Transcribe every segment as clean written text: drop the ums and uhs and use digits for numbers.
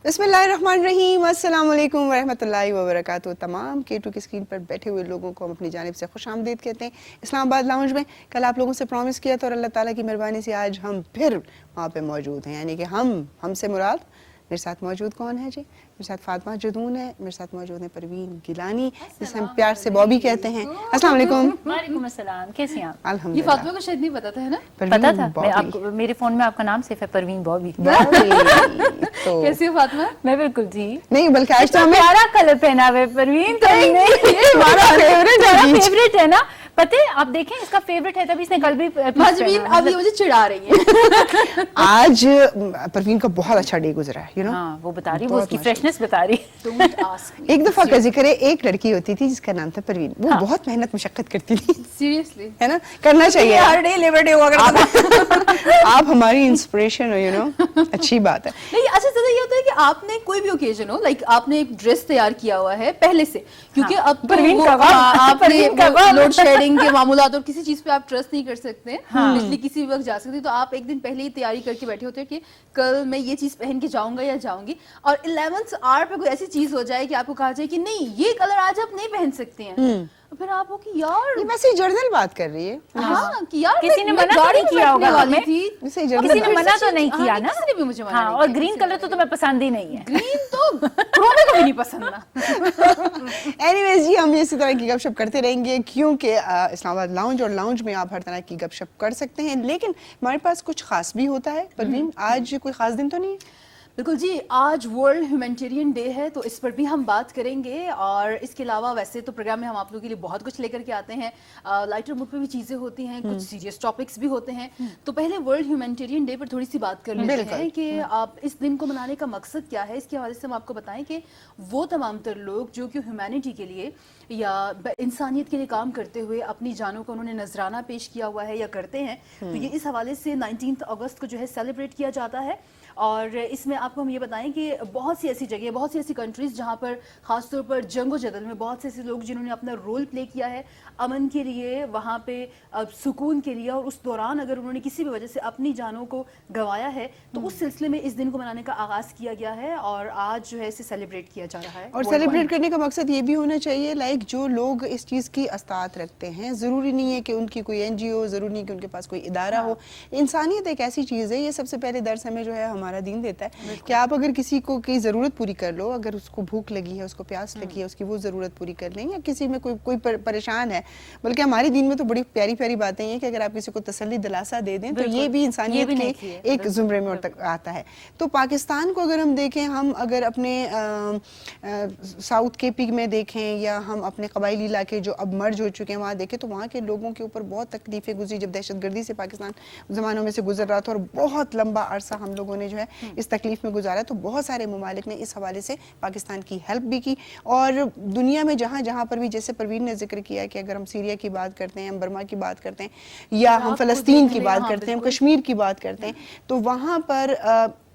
बिस्मिल्लाहिर्रहमानिर्रहीम, अस्सलाम वालेकुम वरहमतुल्लाहि वबरकातुहू। तमाम K2 की स्क्रीन पर बैठे हुए लोगों को हम अपनी जानिब से खुशामदीद कहते हैं इस्लामाबाद लाउंज में। कल आप लोगों से प्रॉमिस किया था और अल्लाह ताला की मेहरबानी से आज हम फिर वहाँ पे मौजूद हैं, यानी कि हमसे मुराद मेरे साथ मौजूद कौन है जी? मेरे साथ फातिमा जदून है, मेरे साथ मौजूद है परवीन गिलानी, जिसे हम प्यार से बॉबी कहते हैं। अस्सलाम वालेकुम। वालेकुम अस्सलाम, कैसी हैं आप? ये अल्हम्दुलिल्लाह। फातिमा को शायद नहीं पता था, है ना? पता था, मैं आपको, मेरे फोन में आपका नाम सिर्फ है परवीन बॉबी। तो कैसी हो फातिमा? मैं बिल्कुल जी। नहीं, बल्कि आज तो हमें प्यारा कलर पहना हुआ है परवीन, तो हमारा फेवरेट है ना। पता है, आप देखें इसका फेवरेट है, तभी इसने कल भी मजबीन अब ये मुझे चिढ़ा रही है। आज परवीन का बहुत अच्छा डे गुजरा है, हाँ, वो बता रही, वो उसकी फ्रेशनेस बता रही। एक दफा का जिक्र है, एक लड़की होती थी जिसका नाम था परवीन। वो बहुत मेहनत मुशक्कत करती थी, सीरियसली, है ना? करना चाहिए, हर डे लेबर डे हुआ करता था। आप हमारी इंस्पिरेशन हो, अच्छी बात है। नहीं, अच्छा ज्यादा ये होता है कि आपने कोई भी ओकेजन हो, लाइक आपने एक ड्रेस तैयार किया हुआ है पहले से, क्योंकि अब परवीन का आपने लोड शेडिंग के मामूलात और किसी चीज पे आप ट्रस्ट नहीं कर सकते, इसलिए किसी भी वक्त जा सकते, तो आप एक दिन पहले ही तैयारी करके बैठे होते हैं कि कल मैं ये चीज पहन के जाऊंगा या जाऊंगी, और 11th आवर पे कोई ऐसी चीज हो जाए कि आपको कहा जाए कि नहीं ये कलर आज आप नहीं पहन सकते हैं, फिर आप हो कि यार ये वैसे जर्नल बात कर रही है। हाँ, कि यार किसी ने मना तो नहीं किया होगा वाली थी, इसे किसी जर्नल ने मना तो नहीं किया ना। किसी ने भी मुझे मना हाँ, नहीं और किया, ग्रीन कलर तो तुम्हें पसंद ही नहीं है। ग्रीन तो रोने को भी नहीं पसंद ना। एनीवेज जी, हम इसी तरह की गपशप करते रहेंगे, क्योंकि इस्लामाबाद लाउंज और लाउंज में आप हर तरह की गपशप कर सकते हैं, लेकिन हमारे पास कुछ खास भी होता है। परवीन, आज कोई खास दिन तो नहीं है? बिल्कुल जी, आज वर्ल्ड ह्यूमैनिटेरियन डे है, तो इस पर भी हम बात करेंगे, और इसके अलावा वैसे तो प्रोग्राम में हम आप लोगों के लिए बहुत कुछ लेकर के आते हैं, लाइटर मूड पे भी चीज़ें होती हैं, कुछ सीरियस टॉपिक्स भी होते हैं, तो पहले वर्ल्ड ह्यूमैनिटेरियन डे पर थोड़ी सी बात कर लेते हैं कि आप इस दिन को मनाने का मकसद क्या है। इसके हवाले से हम आपको बताएं कि वो तमाम तर लोग जो कि ह्यूमैनिटी के लिए या इंसानियत के लिए काम करते हुए अपनी जानों को उन्होंने नजराना पेश किया हुआ है या करते हैं, तो ये इस हवाले से 19 अगस्त को जो है सेलिब्रेट किया जाता है। और इसमें आपको हम ये बताएं कि बहुत सी ऐसी जगह, बहुत सी ऐसी कंट्रीज़ जहाँ पर ख़ासतौर पर जंग और जदल में बहुत से ऐसे लोग जिन्होंने अपना रोल प्ले किया है अमन के लिए, वहाँ पे सुकून के लिए, और उस दौरान अगर उन्होंने किसी भी वजह से अपनी जानों को गंवाया है, तो उस सिलसिले में इस दिन को मनाने का आगाज़ किया गया है, और आज जो है इसे सेलिब्रेट किया जा रहा है। और सेलिब्रेट करने का मकसद ये भी होना चाहिए, लाइक जो लोग इस चीज़ की अस्तात रखते हैं, ज़रूरी नहीं है कि उनकी कोई NGO, ज़रूरी नहीं कि उनके पास कोई इदारा हो। इंसानियत एक ऐसी चीज़ है, ये सबसे पहले दर्स हमें जो है हमारा दीन देता है कि आप अगर किसी को की ज़रूरत पूरी कर लो, अगर उसको भूख लगी है, उसको प्यास लगी है, उसकी वो ज़रूरत पूरी कर लें, या किसी में कोई परेशान है, बल्कि हमारे दीन में तो बड़ी प्यारी प्यारी बातें हैं कि अगर आप किसी को तसल्ली दिलासा दे दें तो ये भी इंसानियत के एक ज़ुमरे में आता है। तो पाकिस्तान को अगर हम देखें, हम अगर अपने साउथ KP में देखें, या हम अपने कबाइली इलाके जो अब मर्ज हो चुके हैं वहाँ देखें, तो वहाँ के लोगों के ऊपर बहुत तकलीफ़ें गुजरी जब दहशतगर्दी से पाकिस्तान ज़मानों में से गुजर रहा था, और बहुत लंबा अरसा हम लोगों ने जो है इस तकलीफ़ में गुजारा। तो बहुत सारे ममालिक ने इस हवाले से पाकिस्तान की हेल्प भी की, और दुनिया में जहाँ जहाँ पर भी, जैसे परवीन ने जिक्र किया कि अगर हम सीरिया की बात करते हैं, हम बर्मा की बात करते हैं, या हम फ़लस्तीन की बात करते हैं, हम कश्मीर की बात करते हैं, तो वहाँ पर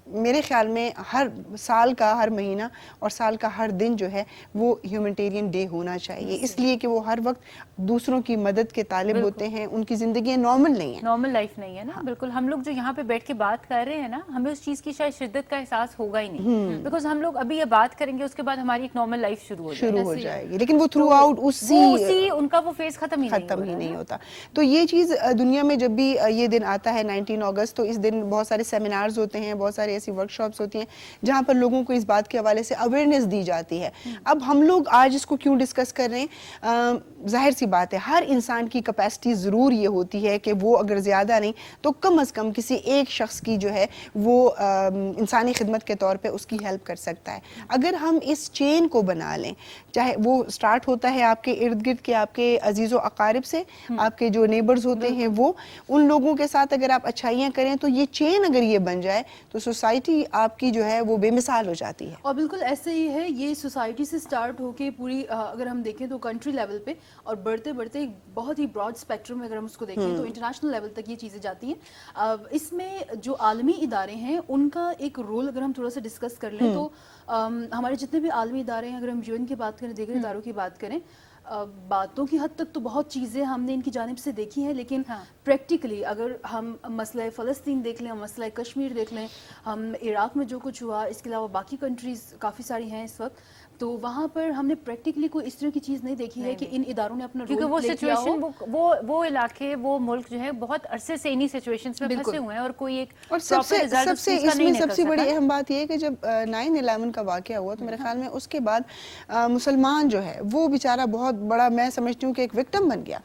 मेरे ख्याल में हर साल का हर महीना और साल का हर दिन जो है वो ह्यूमैनिटेरियन डे होना चाहिए, इसलिए कि वो हर वक्त दूसरों की मदद के तालिब होते हैं, उनकी ज़िंदगी नॉर्मल नहीं है, नॉर्मल लाइफ नहीं है ना। बिल्कुल, हम लोग जो यहाँ पे बैठ के बात कर रहे हैं ना, हमें उस चीज़ की शायद शिद्दत का एहसास होगा ही नहीं, बिकॉज हम लोग अभी ये बात करेंगे, उसके बाद हमारी एक नॉर्मल लाइफ शुरू हो जाएगी, लेकिन वो थ्रू आउट उसी उनका वो फेज खत्म ही नहीं होता। तो ये चीज़ दुनिया में जब भी ये दिन आता है 19 अगस्त, तो इस दिन बहुत सारे सेमिनार्स होते हैं, बहुत सारे ऐसी वर्कशॉप्स होती हैं जहाँ पर लोगों को इस बात के हवाले से अवेयरनेस दी जाती है। अब हम लोग आज इसको क्यों डिस्कस कर रहे हैं? जाहिर सी बात है, हर इंसान की कैपेसिटी ज़रूर ये होती है कि वो अगर ज़्यादा नहीं तो कम अज़ कम किसी एक शख्स की जो है वो इंसानी खिदमत के तौर पे उसकी हेल्प कर सकता है। अगर हम इस चेन को बना लें, चाहे वो स्टार्ट होता है आपके इर्द गिर्द के आपके अजीज़ो अकारिब से, आपके जो नेबर्स होते हैं वो, उन लोगों के साथ अगर आप अच्छाइयाँ करें, तो ये चेन अगर ये बन जाए तो सोसाइटी आपकी जो है वो बेमिसाल हो जाती है। और बिल्कुल ऐसे ही है, ये सोसाइटी से स्टार्ट होके पूरी अगर हम देखें तो कंट्री लेवल पे, और बढ़ते बढ़ते एक बहुत ही ब्रॉड स्पेक्ट्रम में अगर हम उसको देखें तो इंटरनेशनल लेवल तक ये चीज़ें जाती हैं। इसमें जो आलमी इदारे हैं उनका एक रोल अगर हम थोड़ा सा डिस्कस कर लें, तो हमारे जितने भी आलमी इदारे हैं, अगर हम UN की बात करें, दीगर इदारों की बात करें, باتوں کی حد تک تو بہت چیزیں ہم نے ان کی جانب سے دیکھی ہیں، لیکن پریکٹیکلی اگر ہم مسئلہ فلسطین دیکھ لیں، مسئلہ کشمیر دیکھ لیں، ہم عراق میں جو کچھ ہوا، اس کے علاوہ باقی کنٹریز کافی ساری ہیں اس وقت، تو وہاں پر ہم نے پریکٹیکلی کوئی اس طرح کی چیز نہیں دیکھی ہے کہ ان اداروں نے اپنا کیونکہ رول وہ پلے کیا ہو. سچویشن وہ علاقے وہ ملک جو ہے بہت عرصے سے انہی سچویشنز میں پھنسے ہوئے ہیں اور کوئی ایک اور سب سے اس میں سب سے بڑی اہم بات یہ ہے کہ جب 9/11 کا واقعہ ہوا تو میرے خیال میں اس کے بعد مسلمان جو ہے وہ بیچارہ بہت بڑا، میں سمجھتی ہوں کہ ایک وکٹم بن گیا،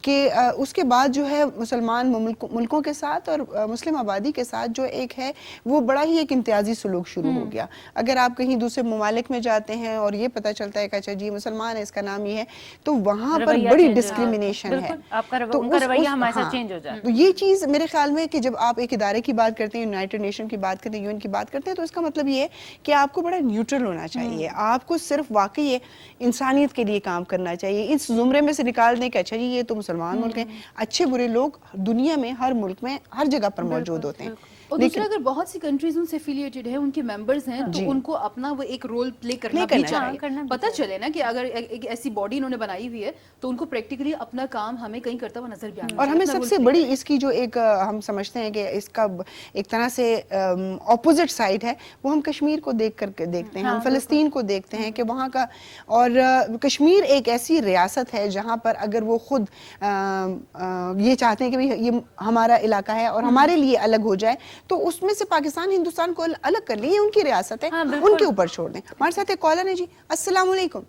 کہ اس کے بعد جو ہے مسلمان ملکوں کے ساتھ اور مسلم آبادی کے ساتھ جو ایک ہے وہ بڑا ہی ایک امتیازی سلوک شروع ہو گیا. اگر آپ کہیں دوسرے ممالک میں جاتے ہیں اور یہ پتہ چلتا ہے کہ اچھا جی مسلمان ہے، اس کا نام یہ ہے، تو وہاں پر بڑی ڈسکریمنیشن ہے. آپ کا رویہ ہمارے ساتھ چینج ہو جاتا ہے. تو یہ چیز میرے خیال میں کہ جب آپ ایک ادارے کی بات کرتے ہیں، یونائٹڈ نیشن کی بات کرتے ہیں، UN کی بات کرتے ہیں، تو اس کا مطلب یہ ہے کہ آپ کو بڑا نیوٹرل ہونا چاہیے. آپ کو صرف واقعی انسانیت کے لیے کام کرنا چاہیے. اس زمرے میں سے نکال دیں کہ اچھا جی یہ تو مسلمان ملک ہیں، اچھے برے لوگ دنیا میں ہر ملک میں ہر جگہ پر موجود ہوتے ہیں. اور دوسرا اگر بہت سی کنٹریز ان سے افیلیٹڈ ہیں، ان کے ممبرز ہیں، تو ان کو اپنا وہ ایک رول پلے کرنا بھی چاہیے. پتہ چلے نا کہ اگر ایک ایسی باڈی انہوں نے بنائی ہوئی ہے تو ان کو پریکٹیکلی اپنا کام ہمیں کہیں کرتا ہوا نظر بھی آنا. اور ہمیں سب سے بڑی اس کی جو ایک ہم سمجھتے ہیں کہ اس کا ایک طرح سے اپوزٹ سائڈ ہے، وہ ہم کشمیر کو دیکھ کر کے دیکھتے ہیں، ہم فلسطین کو دیکھتے ہیں کہ وہاں کا، اور کشمیر ایک ایسی ریاست ہے جہاں پر اگر وہ خود یہ چاہتے ہیں کہ یہ ہمارا علاقہ ہے اور ہمارے لیے الگ ہو جائے، تو اس میں سے پاکستان ہندوستان کو الگ کر لیں، یہ ان کی ریاست ہے، ان کے اوپر چھوڑ دیں. ہمارے ساتھ ایک کالر ہے جی. السلام علیکم.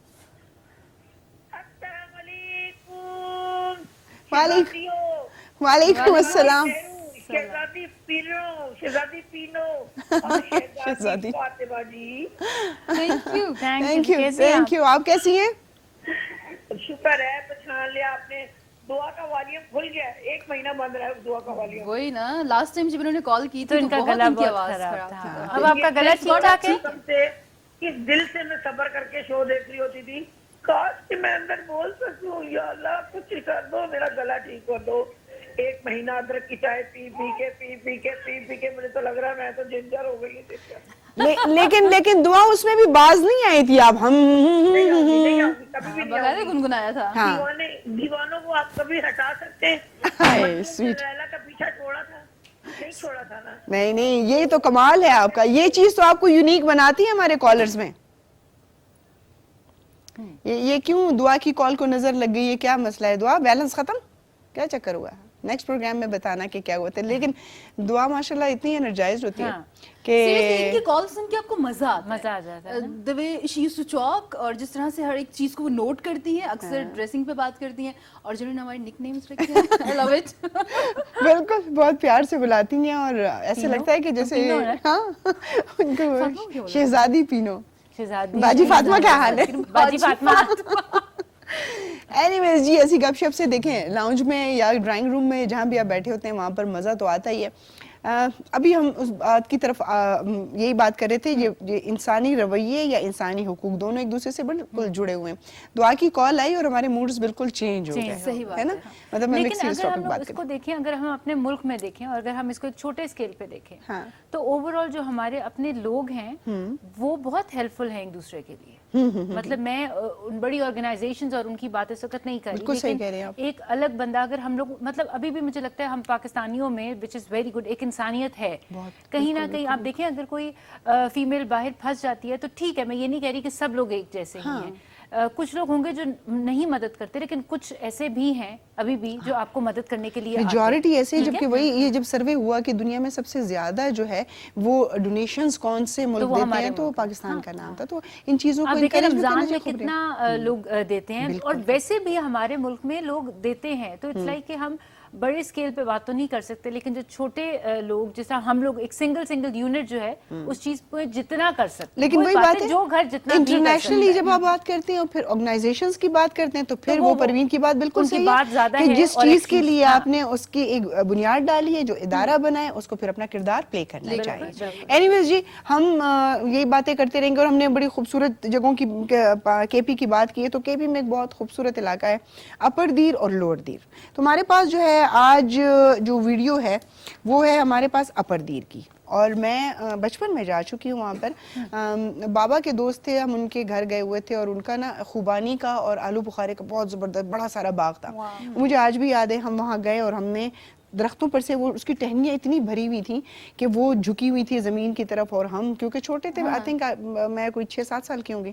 وعلیکم السلام. شہزادی پینو اور شہزادی فاطمہ جی. Thank you. آپ کیسی ہیں؟ شکر ہے، پہچان لیا آپ نے. دعا کا والیوم کھل گیا، 1 مہینہ بند رہا ہے دعا کا والیوم. وہی نا، لاسٹ ٹائم جب انہوں نے کال کی تھی تو بہت ان کی آواز خراب تھا. اب آپ کا گلا ٹھیک ٹھاک ہے؟ کس دل سے میں صبر کر کے شو دیکھ رہی ہوتی تھی، کاش کہ میں اندر بول سکوں یا اللہ کچھ کر دو، میرا گلا ٹھیک کر دو. 1 مہینہ ادرک کی چائے پی کے مجھے تو لگ رہا ہے میں تو جنجر ہو گئی ہوں. لیکن دعا اس میں بھی باز نہیں آئی تھی. آپ ہم بغیر گنگنایا تھا. دیوانوں کو آپ کبھی ہٹا سکتے ہیں؟ لیلا کا پیچھا چھوڑا تھا، نہیں چھوڑا تھا نا. نہیں، یہ تو کمال ہے آپ کا. یہ چیز تو آپ کو یونیک بناتی ہے ہمارے کالرز میں. یہ کیوں دعا کی کال کو نظر لگ گئی ہے؟ کیا مسئلہ ہے؟ دعا بیلنس ختم؟ کیا چکر ہوا؟ نیکسٹ پروگرام میں بتانا کہ کیا ہوتا ہے. لیکن دعا ماشاءاللہ اتنی انرجائزڈ ہوتی ہے کہ ان کی کال سن کے آپ کو مزہ آ جاتا ہے. the way she used to talk، اور جس طرح سے ہر ایک چیز کو وہ نوٹ کرتی ہیں، اکثر ڈریسنگ پہ بات کرتی ہیں، اور جنہوں نے ہمارے نک نیمز رکھے ہیں. I love it. بالکل بہت پیار سے بلاتی ہیں اور ایسے لگتا ہے کہ جیسے ہاں ان کو شہزادی پینو. باجی فاطمہ کیا حال ہے؟ باجی فاطمہ. اینی ویز جی، ایسی گپ شپ سے دیکھیں لاؤنج میں یا ڈرائنگ روم میں جہاں بھی آپ بیٹھے ہوتے ہیں وہاں پر مزہ تو آتا ہی ہے. ابھی ہم اس بات کی طرف یہی بات کر رہے تھے، یہ انسانی رویے یا انسانی حقوق دونوں ایک دوسرے سے بالکل جڑے ہوئے ہیں. دعا کی کال آئی اور ہمارے موڈز بالکل چینج ہو گئے، ہے نا. مطلب ہم ایک سیریس ٹاپک بات اس کو دیکھیں، اگر ہم اپنے ملک میں دیکھیں اور اگر ہم اس کو ایک چھوٹے اسکیل پہ دیکھیں تو اوور آل جو ہمارے اپنے لوگ ہیں وہ بہت ہیلپ فل ہیں ایک دوسرے کے لیے. مطلب میں بڑی آرگنائزیشنز اور ان کی باتیں سخت نہیں کر رہی، لیکن ایک الگ بندہ اگر ہم لوگ، مطلب ابھی بھی مجھے لگتا ہے ہم پاکستانیوں میں وچ از ویری گڈ، ایک انسانیت ہے کہیں نہ کہیں. آپ دیکھیں اگر کوئی فیمیل باہر پھنس جاتی ہے تو ٹھیک ہے، میں یہ نہیں کہہ رہی کہ سب لوگ ایک جیسے ہی ہیں. کچھ لوگ ہوں گے جو نہیں مدد کرتے، لیکن کچھ ایسے بھی ہیں ابھی بھی جو آپ کو مدد کرنے کے لیے. میجورٹی ایسے، جبکہ وہی یہ جب سروے ہوا کہ دنیا میں سب سے زیادہ جو ہے وہ ڈونیشنز کون سے ملک دیتے ہیں تو پاکستان کا نام تھا. تو ان چیزوں کو رمضان میں کتنا لوگ دیتے ہیں، اور ویسے بھی ہمارے ملک میں لوگ دیتے ہیں. تو اٹس لائک کہ ہم بڑے اسکیل پہ بات تو نہیں کر سکتے، لیکن جو چھوٹے لوگ، جیسا ہم لوگ ایک سنگل یونٹ جو ہے اس چیز پہ جتنا کر سکتے، لیکن وہی بات ہے جو گھر جتنا انٹرنیشنلی جب آپ بات کرتے ہیں اور پھر آرگنائزیشنز کی بات کرتے ہیں تو پھر وہ پروین کی بات بالکل صحیح ہے کہ جس چیز کے لیے آپ نے اس کی ایک بنیاد ڈالی ہے، جو ادارہ بنا ہے، اس کو پھر اپنا کردار پلے کرنا چاہیے. اینی ویز جی، ہم یہی باتیں کرتے رہیں گے. اور ہم نے بڑی خوبصورت جگہوں کی کے پی کی بات کی ہے، تو کے پی میں ایک بہت خوبصورت علاقہ ہے اپر دیر اور لوور دیر. تو ہمارے پاس جو ہے ہے آج جو ویڈیو ہے وہ ہے ہمارے پاس اپر دیر کی, اور میں بچپن میں جا چکی ہوں وہاں پر. بابا کے دوست تھے, ہم ان کے گھر گئے ہوئے تھے, اور ان کا نا خوبانی کا اور آلو بخارے کا بہت زبردست بڑا سارا باغ تھا. مجھے آج بھی یاد ہے, ہم وہاں گئے اور ہم نے درختوں پر سے وہ اس کی ٹہنیاں اتنی بھری ہوئی تھیں کہ وہ جھکی ہوئی تھی زمین کی طرف, اور ہم کیونکہ چھوٹے تھے, آئی تھنک میں کوئی 6-7 سال کی ہوں گی,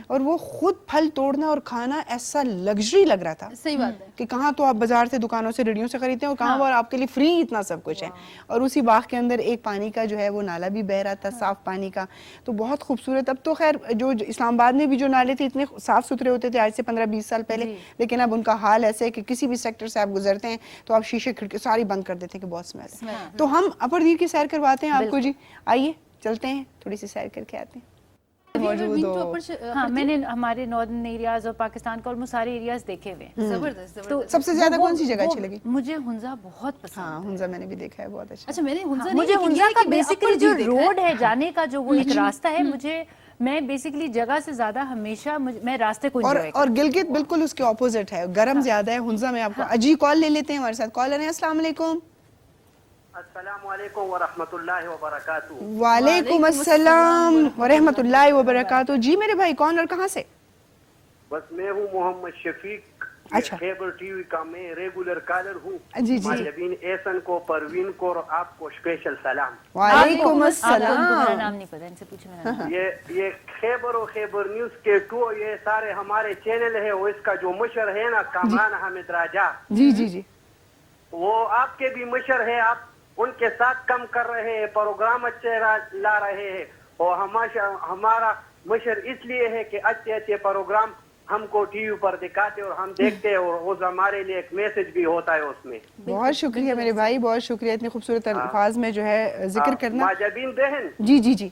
اور وہ خود پھل توڑنا اور کھانا ایسا لگژری لگ رہا تھا. صحیح بات ہے کہ کہاں تو آپ بازار سے دکانوں سے ریڑیوں سے خریدتے ہیں, اور کہاں وہ آپ کے لیے فری اتنا سب کچھ ہے. اور اسی باغ کے اندر ایک پانی کا جو ہے وہ نالا بھی بہ رہا تھا, صاف پانی کا, تو بہت خوبصورت. اب تو خیر جو اسلام آباد میں بھی جو نالے تھے اتنے صاف ستھرے ہوتے تھے آج سے 15-20 سال پہلے, لیکن اب ان کا حال ایسے ہے کہ کسی بھی سیکٹر سے آپ گزرتے ہیں تو آپ شیشے کھڑکی ساری بند کر دیتے ہیں کہ بہت اسمیل ہے. تو ہم اپر دیر کی سیر کرواتے ہیں آپ کو جی, آئیے چلتے ہیں تھوڑی سی سیر کر کے آتے ہیں. ہاں میں نے ہمارے ناردرن ایریاز اور پاکستان کے آلموسٹ سارے ایریاز دیکھے ہوئے ہیں. زبردست. تو سب سے زیادہ کون سی جگہ اچھی لگی؟ مجھے ہنزا بہت پسند. ہاں ہنزا میں نے بھی دیکھا ہے, بہت اچھا. اچھا میں نے ہنزا مجھے ہنزا کا بیسیکلی جو روڈ ہے جانے کا, جو وہ ایک راستہ ہے, مجھے میں بیسیکلی جگہ سے زیادہ ہمیشہ میں راستے کو انجوائے کرتی ہوں. اور گلگت بالکل اس کے اپوزٹ ہے, گرم زیادہ ہے ہنزا میں. آپ کو اجی کال لے لیتے ہیں ہمارے ساتھ. کالر ہیں, السلام علیکم. السلام علیکم ورحمۃ اللہ وبرکاتہ. وعلیکم السلام ورحمۃ اللہ وبرکاتہ. جی میرے بھائی, کون اور کہاں سے؟ بس میں ہوں محمد شفیق, اچھا. خیبر ٹی وی کا میں ریگولر کالر ہوں. جی جی. ماجبین احسن کو, پروین کو, اور آپ کو اسپیشل سلام. وعلیکم میرا السلام. نام نہیں پتا, ان سے پوچھو میرا نام. یہ خیبر و خیبر نیوز کے ٹو, یہ سارے ہمارے چینل ہے, وہ اس کا جو مشر ہے نا کامران حامد راجہ, جی جی جی, وہ آپ کے بھی مشر ہے. آپ ان کے ساتھ کم کر رہے ہیں, پروگرام اچھے لا رہے ہیں, اور ہمارا مشر اس لیے ہے کہ اچھے اچھے پروگرام ہم کو ٹی وی پر دکھاتے اور ہم دیکھتے ہیں, اور وہ ہمارے لیے ایک میسج بھی ہوتا ہے اس میں. بہت شکریہ میرے بھائی, بہت شکریہ اتنے خوبصورت الفاظ میں جو ہے ذکر کرنا. ماجبین بہن, جی جی جی,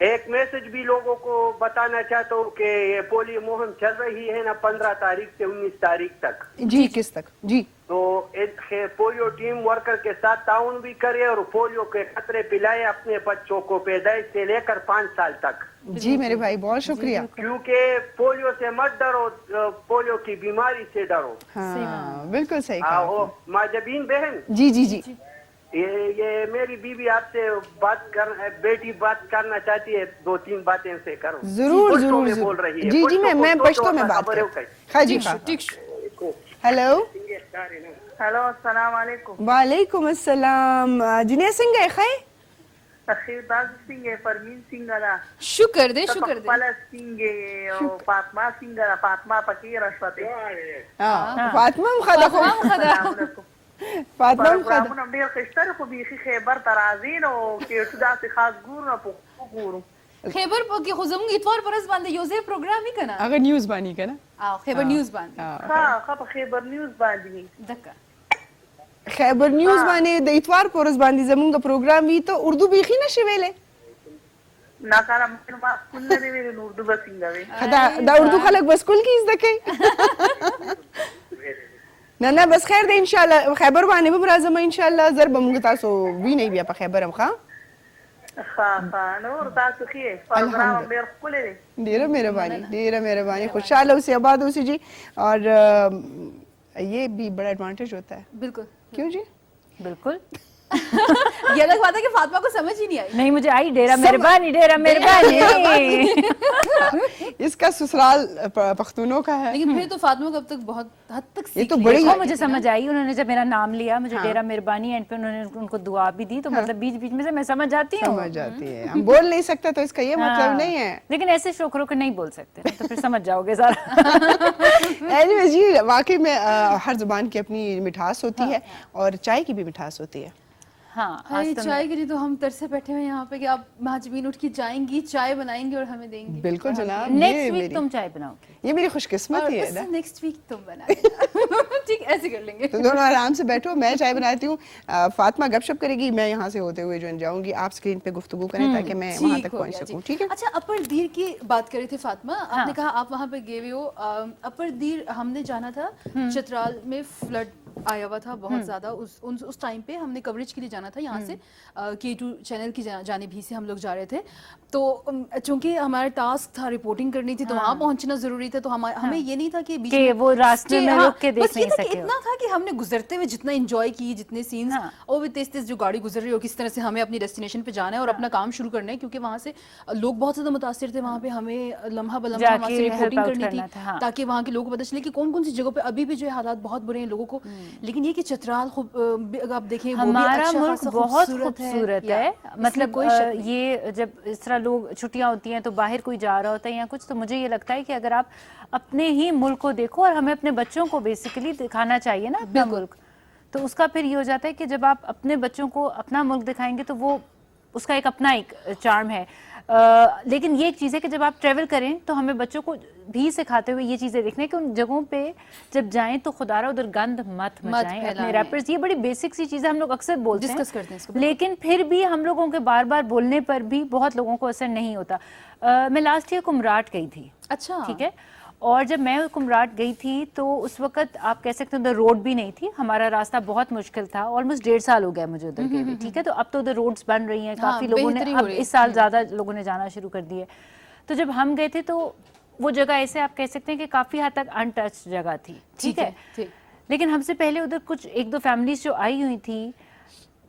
ایک میسج بھی لوگوں کو بتانا چاہتا ہوں کہ یہ پولیو مہم چل رہی ہے نا 15 تاریخ سے 19 تاریخ تک. جی کس تک؟ جی, تو پولیو ٹیم ورکر کے ساتھ تعاون بھی کرے, اور پولیو کے قطرے پلائے اپنے بچوں کو پیدائش سے لے کر 5 سال تک. جی میرے بھائی بہت شکریہ. کیونکہ پولیو سے مت ڈرو, پولیو کی بیماری سے ڈرو. ہاں بالکل صحیح کہا. ماجبین بہن, جی جی جی, یہ میری بیوی آپ سے بیٹی بات کرنا چاہتی ہے, 2-3 باتیں سے کرو. ضرور ضرور بول رہی ہے. جی جی, میں پشتو میں بات کروں. ہاں جی, ہیلو. ہیلو, السلام علیکم. وعلیکم السلام. جنید سنگھ ہے خیر؟ تخیر باز سنگھ, پروین سنگھ را, شکر دے شکر دے. پلس سنگھ, فاطمہ سنگھ را, فاطمہ پکی رشوت. فاطمہ خدا خو فاطمہ خدا پروګرامونه ډیر خشتر خو بیخي خیبر ترازین او کې دا څه خاص ګورو په ګورو. خیبر کې خو زموږ اتوار پرز باندې یو ځای پروګرام یې کنه, هغه نیوز باندې کنه. خیبر نیوز باندې. ها په خیبر نیوز باندې دکا خیبر نیوز باندې د اتوار پرز باندې زمونږ پروګرام وی ته اردو بیخي نشي ویلې. ناکاره ما سکول نه دی ویل, اردو به څنګه وی؟ دا اردو خلک بس سکول کې زده کوي. نه بس خیر ده, ان شاء الله خیبر باندې به راځم ان شاء الله. زر به موږ تاسو ویني بیا په خیبر هم. ها نور تاسو خیر, پروګرام ډیر ښکلی دی. ډیره مهرباني, ډیره مهرباني. خوشحاله اوسئ, آباد اوسئ جی. اور یہ بھی بڑا ایڈوانٹیج ہوتا ہے. بالکل. کیوں جی؟ بالکل. یہ الگ بات ہے کہ فاطمہ کو سمجھ ہی نہیں آئی. نہیں مجھے آئی, ڈیرا مہربانی, ڈیرا مہربانی. اس کا سسرال پختونوں کا ہے, لیکن پھر تو فاطمہ کو اب تک بہت حد تک یہ تو بڑی مجھے سمجھ آئی. انہوں نے جب میرا نام لیا, مجھے ڈیرا مہربانی, اینڈ پہ انہوں نے ان کو دعا بھی دی, تو مطلب بیچ بیچ میں سے میں سمجھ جاتی ہوں. سمجھ جاتی ہے. ہم بول نہیں سکتے تو اس کا یہ مطلب نہیں ہے, لیکن ایسے شوکروں کے نہیں بول سکتے تو پھر سمجھ جاؤ گے سارا. اینیویز جی, واقعی میں ہر زبان کی اپنی مٹھاس ہوتی ہے, اور چائے کی بھی مٹھاس ہوتی ہے. ہاں, چائے کے لیے تو ہم ترسے بیٹھے ہوئے یہاں پہ کہ آپ مہاجبین اٹھ کے جائیں گی, چائے بنائیں گے اور ہمیں دیں گے. بالکل جناب, نیکسٹ ویک تم چائے بناؤ گے, یہ میری خوش قسمتی ہے نا. نیکسٹ ویک تم بنا, ٹھیک ایسے کر لیں گے. تو دونوں آرام سے بیٹھو, میں چائے بناتی ہوں, فاطمہ گپ شپ کرے گی, میں یہاں سے ہوتے ہوئے جو جاؤں گی, آپ اسکرین پہ گفتگو کریں تاکہ میں وہاں تک پہنچ سکوں. ٹھیک ہے. اچھا, اپر دیر کی بات کر رہے تھے فاطمہ, آپ نے کہا آپ وہاں پہ گئے ہوئے ہو. اپر دیر ہم نے جانا تھا, چترال میں فلڈ آیا ہوا تھا بہت زیادہ. اس ٹائم پہ ہم نے کوریج کے لیے جانا تھا یہاں سے K2 چینل کی جانب ہی سے ہم لوگ جا رہے تھے. تو چونکہ ہمارا ٹاسک تھا رپورٹنگ کرنی تھی تو وہاں پہنچنا ضروری تھا, تو ہمیں یہ نہیں تھا کہ بیچ میں وہ راستے میں رک کے دیکھ نہیں سکے. اتنا تھا کہ ہم نے گزرتے ہوئے جتنا انجوائے کی, جتنے سینس اور بھی تیز تیز جو گاڑی گزر رہی ہو کس طرح سے ہمیں اپنی ڈیسٹینیشن پہ جانا ہے اور اپنا کام شروع کرنا ہے, کیونکہ وہاں سے لوگ بہت زیادہ متاثر تھے. وہاں پہ ہمیں لمحہ بلمحہ وہاں سے رپورٹنگ کرنی تھی تاکہ وہاں کے لوگوں کو پتہ چلے کہ کون کون سی جگہوں پہ ابھی بھی جو ہے حالات بہت برے ہیں لوگوں کو. لیکن یہ کہ چترال آپ دیکھیں ہمارا ملک بہت خوبصورت ہے. مطلب یہ جب اس طرح لوگ چھٹیاں ہوتی ہیں تو باہر کوئی جا رہا ہوتا ہے یا کچھ, تو مجھے یہ لگتا ہے کہ اگر آپ اپنے ہی ملک کو دیکھو, اور ہمیں اپنے بچوں کو بیسیکلی دکھانا چاہیے نا اپنا ملک, تو اس کا پھر یہ ہو جاتا ہے کہ جب آپ اپنے بچوں کو اپنا ملک دکھائیں گے تو وہ اس کا ایک اپنا ایک چارم ہے. لیکن یہ ایک چیز ہے کہ جب آپ ٹریول کریں تو ہمیں بچوں کو بھی سکھاتے ہوئے یہ چیزیں دیکھنا ہے کہ ان جگہوں پہ جب جائیں تو خدا را ادھر گند مت مچائیں اپنے ریپرز. یہ بڑی بیسک سی چیزیں ہم لوگ اکثر بولتے ہیں, لیکن پھر بھی ہم لوگوں کے بار بار بولنے پر بھی بہت لوگوں کو اثر نہیں ہوتا. میں لاسٹ ایئر کمراٹ گئی تھی. اچھا, ٹھیک ہے. اور جب میں کمراٹ گئی تھی تو اس وقت آپ کہہ سکتے ہیں ادھر روڈ بھی نہیں تھی, ہمارا راستہ بہت مشکل تھا. آلموسٹ 1.5 سال ہو گیا مجھے ادھر گئے ہوئے. ٹھیک ہے, تو اب تو ادھر روڈز بن رہی ہیں, کافی لوگوں نے اب اس سال زیادہ لوگوں نے جانا شروع کر دی ہے. تو جب ہم گئے تھے تو وہ جگہ ایسے آپ کہہ سکتے ہیں کہ کافی حد تک انٹچ جگہ تھی. ٹھیک ہے, لیکن ہم سے پہلے ادھر کچھ 1-2 فیملیز جو آئی ہوئی تھی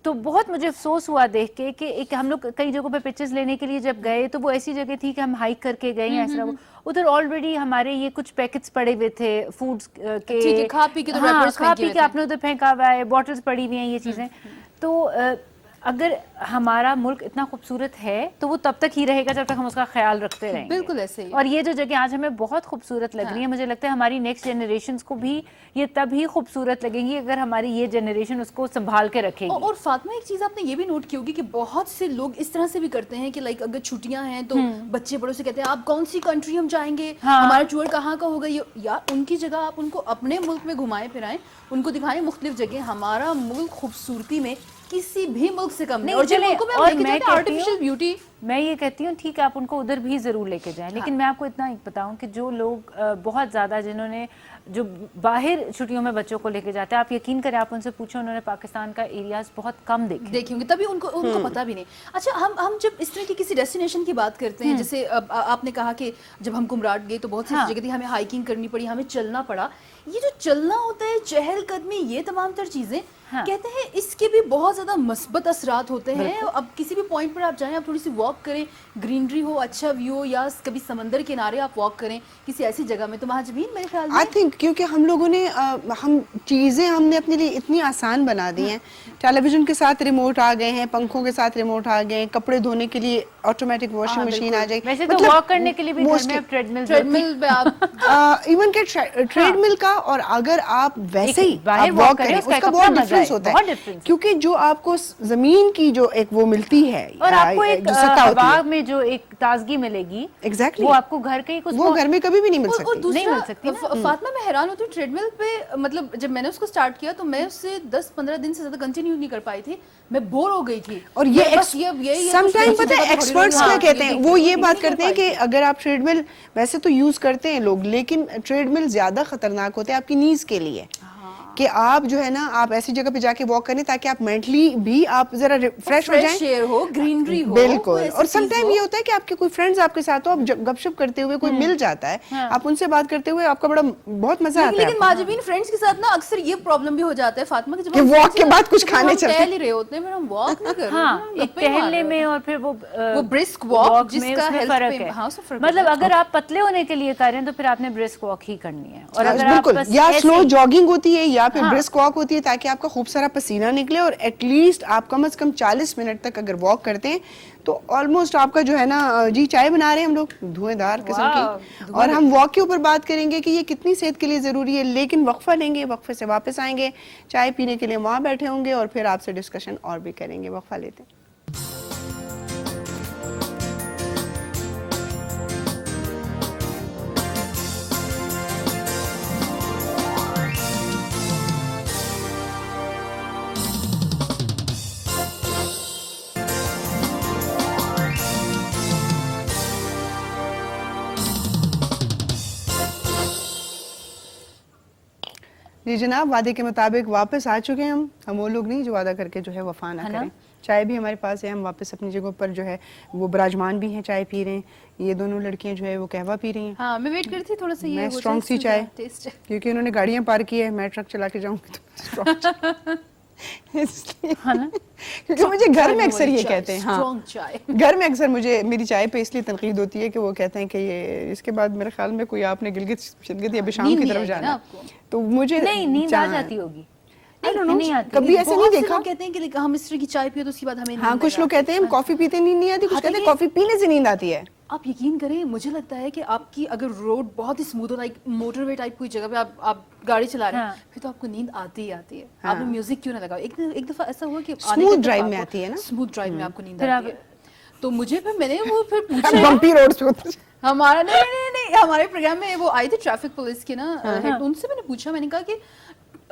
تو بہت مجھے افسوس ہوا دیکھ کے کہ ایک ہم لوگ کئی جگہوں پہ پکچرز لینے کے لیے جب گئے تو وہ ایسی جگہ تھی کہ ہم ہائیک کر کے گئے ہیں. ایسا ادھر آلریڈی ہمارے یہ کچھ پیکٹس پڑے ہوئے تھے فوڈز کے, کھا پی کے آپ نے ادھر پھینکا ہوا ہے, بوٹلز پڑی ہوئی ہیں, یہ چیزیں. تو اگر ہمارا ملک اتنا خوبصورت ہے تو وہ تب تک ہی رہے گا جب تک ہم اس کا خیال رکھتے رہیں گے. بالکل ایسے ہی. اور یہ جو جگہ آج ہمیں بہت خوبصورت لگ رہی ہے, مجھے لگتا ہے ہماری نیکسٹ جنریشنز کو بھی یہ تب ہی خوبصورت لگیں گی اگر ہماری یہ جنریشن اس کو سنبھال کے رکھے گی. اور فاطمہ ایک چیز آپ نے یہ بھی نوٹ کی ہوگی کہ بہت سے لوگ اس طرح سے بھی کرتے ہیں کہ لائک اگر چھٹیاں ہیں تو بچے بڑوں سے کہتے ہیں آپ کون سی کنٹری ہم جائیں گے, ہمارا ٹور کہاں کا ہوگا. یار ان کی جگہ آپ ان کو اپنے ملک میں گھمائیں پھرائیں, ان کو دکھائیں مختلف جگہ. ہمارا ملک خوبصورتی میں کسی بھی ملک سے کم نہیں. اور جن ملکوں میں ہم لے کے جاتے ہیں آرٹیفیشل بیوٹی, میں یہ کہتی ہوں ٹھیک ہے آپ ان کو ادھر بھی ضرور لے کے جائیں, لیکن میں آپ کو اتنا بتاؤں کہ جو لوگ بہت زیادہ جنہوں نے جو باہر چھٹیوں میں بچوں کو لے کے جاتے ہیں, آپ یقین کریں آپ ان سے پوچھو انہوں نے پاکستان کا ایریاز بہت کم دیکھے ہوں گے, تبھی ان کو پتہ بھی نہیں. اچھا, ہم جب اس طرح کی کسی ڈیسٹینیشن کی بات کرتے ہیں, جیسے آپ نے کہا کہ جب ہم کمراٹ گئے تو بہت سی جگہ تھی, ہمیں ہائیکنگ کرنی پڑی, ہمیں چلنا پڑا. یہ جو چلنا ہوتا ہے, چہل قدمی, یہ تمام تر چیزیں کہتے ہیں اس کے بھی بہت زیادہ مثبت اثرات ہوتے ہیں. اب کسی بھی پوائنٹ پر آپ جائیں, آپ تھوڑی سی واک کریں, گرینری ہو, اچھا ویو, یا کبھی سمندر کنارے آپ واک کریں کسی ایسی جگہ میں, تو مہاجبین میرے خیال میں آئی تھنک کیونکہ ہم لوگوں نے چیزیں ہم نے اپنے لیے اتنی آسان بنا دی ہیں. ٹیلی ویژن کے ساتھ ریموٹ آ گئے ہیں, پنکھوں کے ساتھ ریموٹ آ گئے ہیں, کپڑے دھونے کے لیے آٹومیٹک واشنگ مشین آ جائے. ویسے تو واک کرنے کے لیے بھی گھر میں ٹریڈ مل پہ آپ ایون کہ ٹریڈ مل کا, اور اگر آپ ویسے ہی واک کریں اس کا بہت ڈفرینس ہوتا ہے, کیونکہ جو آپ کو زمین کی جو ایک وہ ملتی ہے اور آپ کو ایک ہوا میں جو ایک تازگی ملے گی, ایگزیکٹلی وہ آپ کو گھر کے وہ گھر میں کبھی بھی نہیں مل سکتی. اور دوسرا فاطمہ میں حیران ہوتی ہوں ٹریڈ مل پہ, مطلب جب میں نے اس کو سٹارٹ کیا تو میں اس سے 10-15 دن سے زیادہ کنٹینیو نہیں کر پائی تھی, میں بور ہو گئی تھی. اور یہ سم ٹائم پتہ ہے ایکسپرٹس کیا کہتے ہیں, وہ یہ بات کرتے ہیں کہ اگر آپ ٹریڈ مل ویسے تو یوز کرتے ہیں لوگ, لیکن ٹریڈ مل زیادہ خطرناک ہوتے ہیں آپ کی نیز کے لیے, کہ آپ جو ہے نا آپ ایسی جگہ پہ جا کے واک کریں تاکہ آپ مینٹلی بھی آپ ذرا فریش ہو جائیں, ہو, گرینری ہو. بالکل. اور سم ٹائم یہ ہوتا ہے کہ آپ کے کوئی فرینڈز آپ کے ساتھ ہو, آپ گپ شپ کرتے ہوئے کوئی مل جاتا ہے, آپ ان سے بات کرتے ہوئے آپ کا بہت مزہ آتا ہے. لیکن ماجبین فرینڈز کے ساتھ نا اکثر یہ پرابلم بھی ہو جاتا ہے فاطمہ کہ جب ہم واک کے بعد کچھ کھانے چلتے ہیں, ٹہل ہی رہے ہوتے ہیں, پھر ہم واک نہیں کر رہے. ہاں, ایک ٹہلنے میں اور پھر وہ برسک واک جس کا فرق ہے. مطلب اگر آپ پتلے ہونے کے لیے کریں تو پھر آپ نے برسک واک ہی کرنی ہے, اور اگر آپ یا سلو جاگنگ ہوتی ہے یا پھر برسک واک ہوتی ہے, تاکہ آپ کا خوب سارا پسینہ نکلے, اور ایٹ لیسٹ آپ کم از کم 40 منٹ تک اگر واک کرتے ہیں تو آلموسٹ آپ کا جو ہے نا, جی چائے بنا رہے ہیں ہم لوگ دھوئیں دار قسم کی, اور ہم واک کے اوپر بات کریں گے کہ یہ کتنی صحت کے لیے ضروری ہے. لیکن وقفہ لیں گے, وقفے سے واپس آئیں گے, چائے پینے کے لیے وہاں بیٹھے ہوں گے, اور پھر آپ سے ڈسکشن اور بھی کریں گے. وقفہ لیتے ہیں. جی جناب, وعدے کے مطابق واپس آ چکے ہیں ہم وہ لوگ نہیں جو وعدہ کر کے جو ہے وفا نہ کریں. چائے بھی ہمارے پاس ہے, ہم واپس اپنی جگہوں پر جو ہے وہ براجمان بھی ہیں, چائے پی رہے ہیں. یہ دونوں لڑکیاں جو ہے وہ قہوہ پی رہی ہیں. ہاں میں ویٹ کر رہی تھی تھوڑا سا, یہ میں اسٹرانگ سی چائے, کیونکہ انہوں نے گاڑیاں پارک کی ہے, میں ٹرک چلا کے جاؤں گی تو کیونکہ مجھے گھر میں اکثر یہ کہتے ہیں, ہاں گھر میں اکثر مجھے میری چائے پہ اس لیے تنقید ہوتی ہے کہ وہ کہتے ہیں کہ یہ اس کے بعد میرے خیال میں کوئی آپ نے گلگت شلگت یا بشام کی طرف جانا, تو مجھے نہیں نیند آ جاتی ہوگی. کبھی ایسے نہیں دیکھا, کہتے ہیں کہ ہم اس طرح کی چائے پیے تو اس کے بعد ہمیں, ہاں کچھ لوگ کہتے ہیں ہم کافی پیتے نیند نہیں آتی, کچھ کہتے ہیں کافی پینے سے نیند آتی ہے. آپ یقین کریں, مجھے لگتا ہے کہ آپ کی اگر روڈ بہت ہی اسموتھ ہو, لائک موٹر وے ٹائپ کوئی جگہ پہ آپ گاڑی چلا رہے ہیں, پھر تو آپ کو نیند آتی ہی آتی ہے. آپ نے میوزک کیوں نہ لگاؤ, ایک دفعہ ایسا ہوا کہ اسموتھ ڈرائیو میں آتی ہے نا, اسموتھ ڈرائیو میں آپ کو نیند آتی ہے. تو مجھے پھر میں نے وہ پھر پوچھا, بمپی روڈ پہ ہمارا نہیں ہمارے پروگرام میں وہ آئی تھی ٹریفک پولیس کے نا, ان سے میں نے پوچھا, میں نے کہا کہ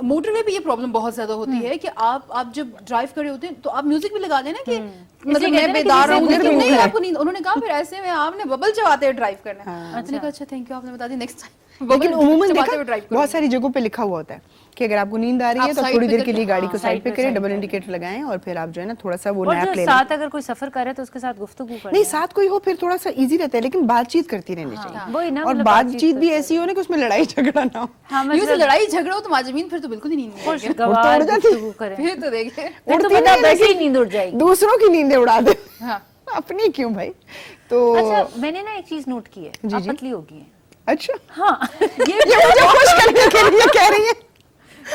موٹر وے پہ یہ پرابلم بہت زیادہ ہوتی ہے کہ آپ جب ڈرائیو کر رہے ہوتے ہیں تو آپ میوزک بھی لگا دیں نا کہ مطلب میں بیدار ہوں, لیکن نہیں آپ کو نیند. انہوں نے کہا پھر ایسے میں آپ نے ببل چباتے ہوئے ڈرائیو کرنا ہے. میں نے کہا اچھا تھینک یو, آپ نے بتا دی نیکسٹ ٹائم. لیکن عموماً دیکھا بہت ساری جگہوں پہ لکھا ہوا ہوتا ہے کہ اگر آپ کو نیند آ رہی ہے تو تھوڑی دیر کے لیے گاڑی کو سائڈ پہ کریں, ڈبل انڈیکیٹر لگائیں اور پھر آپ جو ہے نا تھوڑا سا وہ نیپ لے لیں. ساتھ اگر کوئی سفر کر رہا ہے تو اس کے ساتھ گفتگو کریں, نہیں ساتھ کوئی ہو پھر تھوڑا سا ایزی رہتا ہے, لیکن بات چیت کرتی رہنی چاہیے, اور بات چیت بھی ایسی ہو نا کہ اس میں لڑائی جھگڑا نہ ہو. یوں لڑائی جھگڑا ہو تو ماجمین پھر تو بالکل ہی نیند نہیں کریں, پھر تو دیکھیں ویسے ہی نیند اٹھ جائے گی, دوسروں کی نیندیں اڑا دیں, اپنی کیوں بھائی. تو اچھا میں نے نا ایک چیز نوٹ کی ہے, آپ پتلی ہو گئی ہیں. اچھا ہاں یہ مجھے خوش کرنے کے لیے کہہ رہی ہے.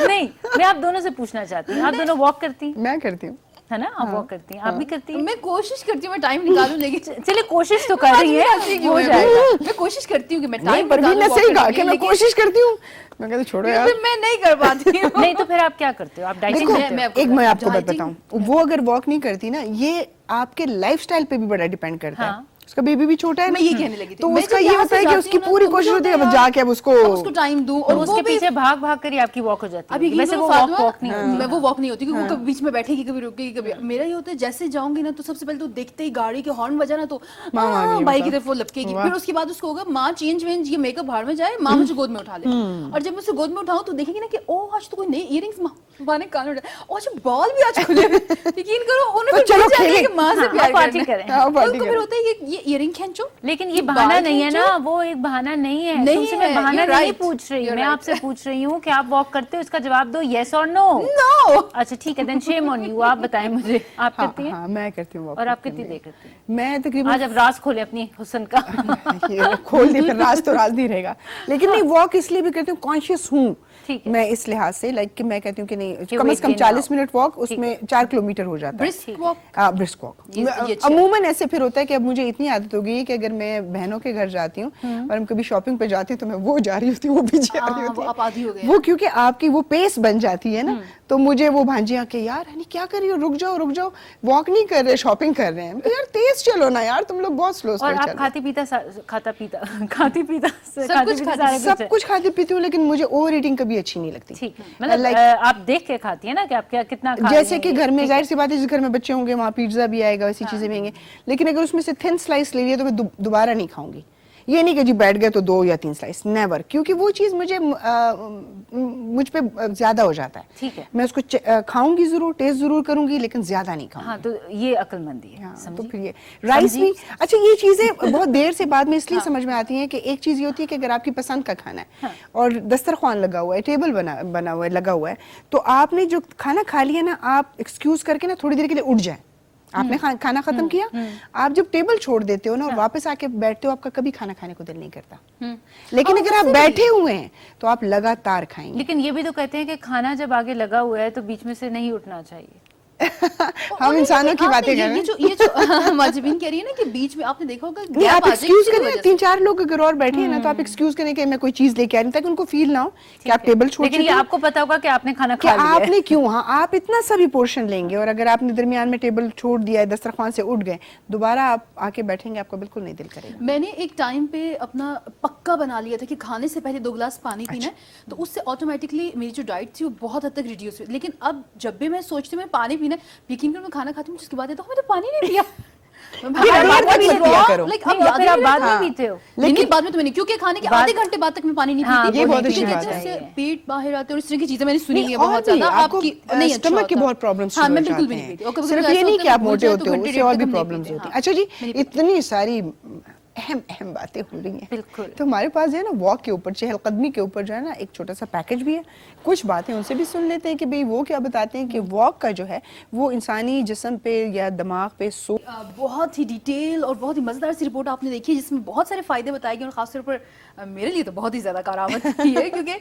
نہیں میں آپ دونوں سے پوچھنا چاہتی ہوں, آپ دونوں واک کرتی ہیں؟ میں کرتی ہوں, ہے نا, آپ واک کرتی ہیں, آپ بھی کرتی ہیں؟ میں کوشش کرتی ہوں, میں ٹائم نکالوں, لیکن چلے کوشش تو کر رہی ہے, ہو جائے گا. میں کوشش کرتی ہوں کہ میں نہیں پروین نے صحیح کہا کہ میں کوشش کرتی ہوں, میں کہتی چھوڑو یار, میں نہیں کر پاتی ہوں. نہیں تو پھر آپ کیا کرتے ہو, آپ ڈائٹنگ کرتے ہو؟ ایک میں آپ کو بات بتاؤں, وہ اگر واک نہیں کرتی نا, یہ آپ کے لائف سٹائل پہ بھی بڑا ڈیپینڈ کرتا ہے. اس کا بیبی بھی چھوٹا ہے, میں یہ کہنے لگی تھی, تو اس کا یہ ہوتا ہے کہ اس کی پوری کوشش ہوتی ہے اب جا کے اب اس کو ٹائم دوں, اور اس کے پیچھے بھاگ بھاگ کر ہی آپ کی واک ہو جاتی ہے. ویسے وہ واک نہیں ہوتی, میں وہ واک نہیں ہوتی کیونکہ وہ کبھی بیچ میں بیٹھے گی, کبھی رکے گی, کبھی. میرا یہ ہوتا ہے جیسے جاؤں گی نا تو سب سے پہلے تو دیکھتے ہی گاڑی کے ہارن بجا نا تو بھائی کی طرف وہ لپکے گی, پھر اس کے بعد اس کو ہوگا ماں چینج وینج یہ میک اپ باہر میں جائے, ماں مجھے گود میں اٹھا لے, اور جب میں اسے گود میں اٹھاؤں تو دیکھے گی نا کہ او آج تو کوئی نئی ایئر رنگس ماں نے کان اٹھائے, اور اچھا بال بھی آج کھلے, یقین کرو انہیں ماں سے پیار پارٹی کریں. پھر ہوتا ہے یہ ایئر رنگ کھینچو, لیکن یہ بہانہ نہیں ہے نا, وہ ایک بہانہ نہیں ہے. تم سے میں بہانہ نہیں پوچھ رہی, میں آپ سے پوچھ رہی ہوں کہ آپ واک کرتے ہو, اس کا جواب دو یس اور نو. اچھا ٹھیک ہے, دین شیم آن یو, آپ بتائیں مجھے, آپ کرتی ہیں؟ ہاں میں کرتی ہوں. اور آپ کتنی دیر کرتی ہیں؟ میں تقریباً, آج اب راز کھولے اپنی حسن کا, کھول دی, پھر راز تو راز نہیں رہے گا. لیکن نہیں واک اس لیے بھی کرتی ہوں, کانشیس ہوں میں اس لحاظ سے, لائک کہ میں کہتی ہوں کہ نہیں کم از کم 40 منٹ واک, اس میں 4 کلومیٹر ہو جاتا ہے. برسک واک عموماً ایسے پھر ہوتا ہے کہ اب مجھے اتنی عادت ہو گئی ہے کہ اگر میں بہنوں کے گھر جاتی ہوں اور ہم کبھی شاپنگ پہ جاتی ہوں تو میں وہ جا رہی ہوتی ہوں, وہ بھی جا رہی ہوتی ہے, وہ کیونکہ آپ کی وہ پیس بن جاتی ہے نا, تو مجھے وہ بھانجیاں کہ یار ہنی کیا کر رہی ہو, رک جاؤ, واک نہیں کر رہے, شاپنگ کر رہے ہیں. یار تیز چلو نا یار, تم لوگ بہت سلو اور آپ کھاتی پیتا سب کچھ کھاتی پیتی ہوں, لیکن مجھے اوور ایٹنگ کبھی اچھی نہیں لگتی. مطلب آپ دیکھ کے کھاتی ہیں نا کہ آپ کتنا کھا رہی ہیں, جیسے کہ گھر میں ظاہر سی بات ہے جس گھر میں بچے ہوں گے وہاں پیزا بھی آئے گا, ویسی چیزیں بھی آئیں گے, لیکن اگر اس میں سے تھن سلائس لے لیا تو میں دوبارہ نہیں کھاؤں گی. یہ نہیں کہ جی بیٹھ گئے تو 2 یا 3 سلائس, نیور, کیونکہ وہ چیز مجھ پہ زیادہ ہو جاتا ہے. ٹھیک ہے, میں اس کو کھاؤں گی ضرور, ٹیسٹ ضرور کروں گی, لیکن زیادہ نہیں کھاؤں گی. ہاں تو یہ عقل مندی ہے. تو پھر یہ رائس بھی اچھا, یہ چیزیں بہت دیر سے بعد میں اس لیے سمجھ میں آتی ہیں کہ ایک چیز یہ ہوتی ہے کہ اگر آپ کی پسند کا کھانا ہے اور دسترخوان لگا ہوا ہے, ٹیبل بنا ہوا ہے, لگا ہوا ہے, تو آپ نے جو کھانا کھا لیا نا, آپ ایکسکیوز کر کے نا تھوڑی دیر کے لیے اٹھ جائیں. آپ نے کھانا ختم کیا, آپ جب ٹیبل چھوڑ دیتے ہو نا اور واپس آ کے بیٹھتے ہو, آپ کا کبھی کھانا کھانے کو دل نہیں کرتا. لیکن اگر آپ بیٹھے ہوئے ہیں تو آپ لگاتار کھائیں گے. لیکن یہ بھی تو کہتے ہیں کہ کھانا جب آگے لگا ہوا ہے تو بیچ میں سے نہیں اٹھنا چاہیے. ہم انسانوں کی باتیں کر رہے ہیں. یہ جو ماجبین کہہ رہی ہے نا کہ بیچ میں آپ نے دیکھا ہوگا آپ ایکسکیوز کریں, 3-4 لوگ اگر اور بیٹھے ہیں نا تو آپ ایکسکیوز کریں کہ میں کوئی چیز لے کے آ رہی ہوں, تاکہ ان کو فیل نہ ہو کہ آپ ٹیبل چھوڑ چکے ہیں. لیکن یہ آپ کو پتا ہوگا کہ آپ نے کھانا کھا لیا ہے, آپ نے کیوں, ہاں آپ اتنا سا بھی پورشن لیں گے, اور اگر آپ نے درمیان میں ٹیبل چھوڑ دیا ہے, دسترخوان سے اٹھ گئے, دوبارہ آپ آ کے بیٹھیں گے, آپ کو بالکل نہیں دل کرے گا. میں نے ایک ٹائم پہ اپنا پکا بنا لیا تھا کہ کھانے سے پہلے 2 گلاس پانی پینا ہے, تو اس سے آٹومیٹکلی میری جو ڈائٹ تھی وہ بہت حد تک ریڈیوس ہوئی. لیکن اب جب بھی میں سوچتی ہوں میں پانی پینا ہے, یقین کرو میں کھانا کھاتی ہوں, اس کے بعد تو میں تو پانی نہیں پیا. फिर आप बाद में पीते हो? लेकिन बाद में तो मैंने, क्योंकि खाने के आधे घंटे बाद तक मैं पानी नहीं पीती। ये बहुत अच्छी बात है। पेट बाहर आते हैं और इस तरह की चीजें मैंने सुनी है बहुत ज्यादा। आपकी नहीं, स्टमक की बहुत प्रॉब्लम्स हाँ, मैं बिल्कुल भी नहीं पीती। सिर्फ ये नहीं कि आप मोटे होते हो, उससे और भी प्रॉब्लम्स होती हैं। अच्छा जी, इतनी सारी अहम बातें हो रही हैं, बिल्कुल। तो हमारे पास जो है ना वॉक के ऊपर, चहलकदमी के ऊपर जो है ना एक छोटा सा पैकेज भी है। कुछ बातें उनसे भी सुन लेते हैं कि भाई वो क्या बताते हैं कि वॉक का जो है वो इंसानी जिस्म पे या दिमाग पे बहुत ही डिटेल और बहुत ही मजेदार सी रिपोर्ट आपने देखी है जिसमें बहुत सारे फायदे बताए गए और खासतौर पर मेरे लिए तो बहुत ही ज्यादा करामत की है, क्योंकि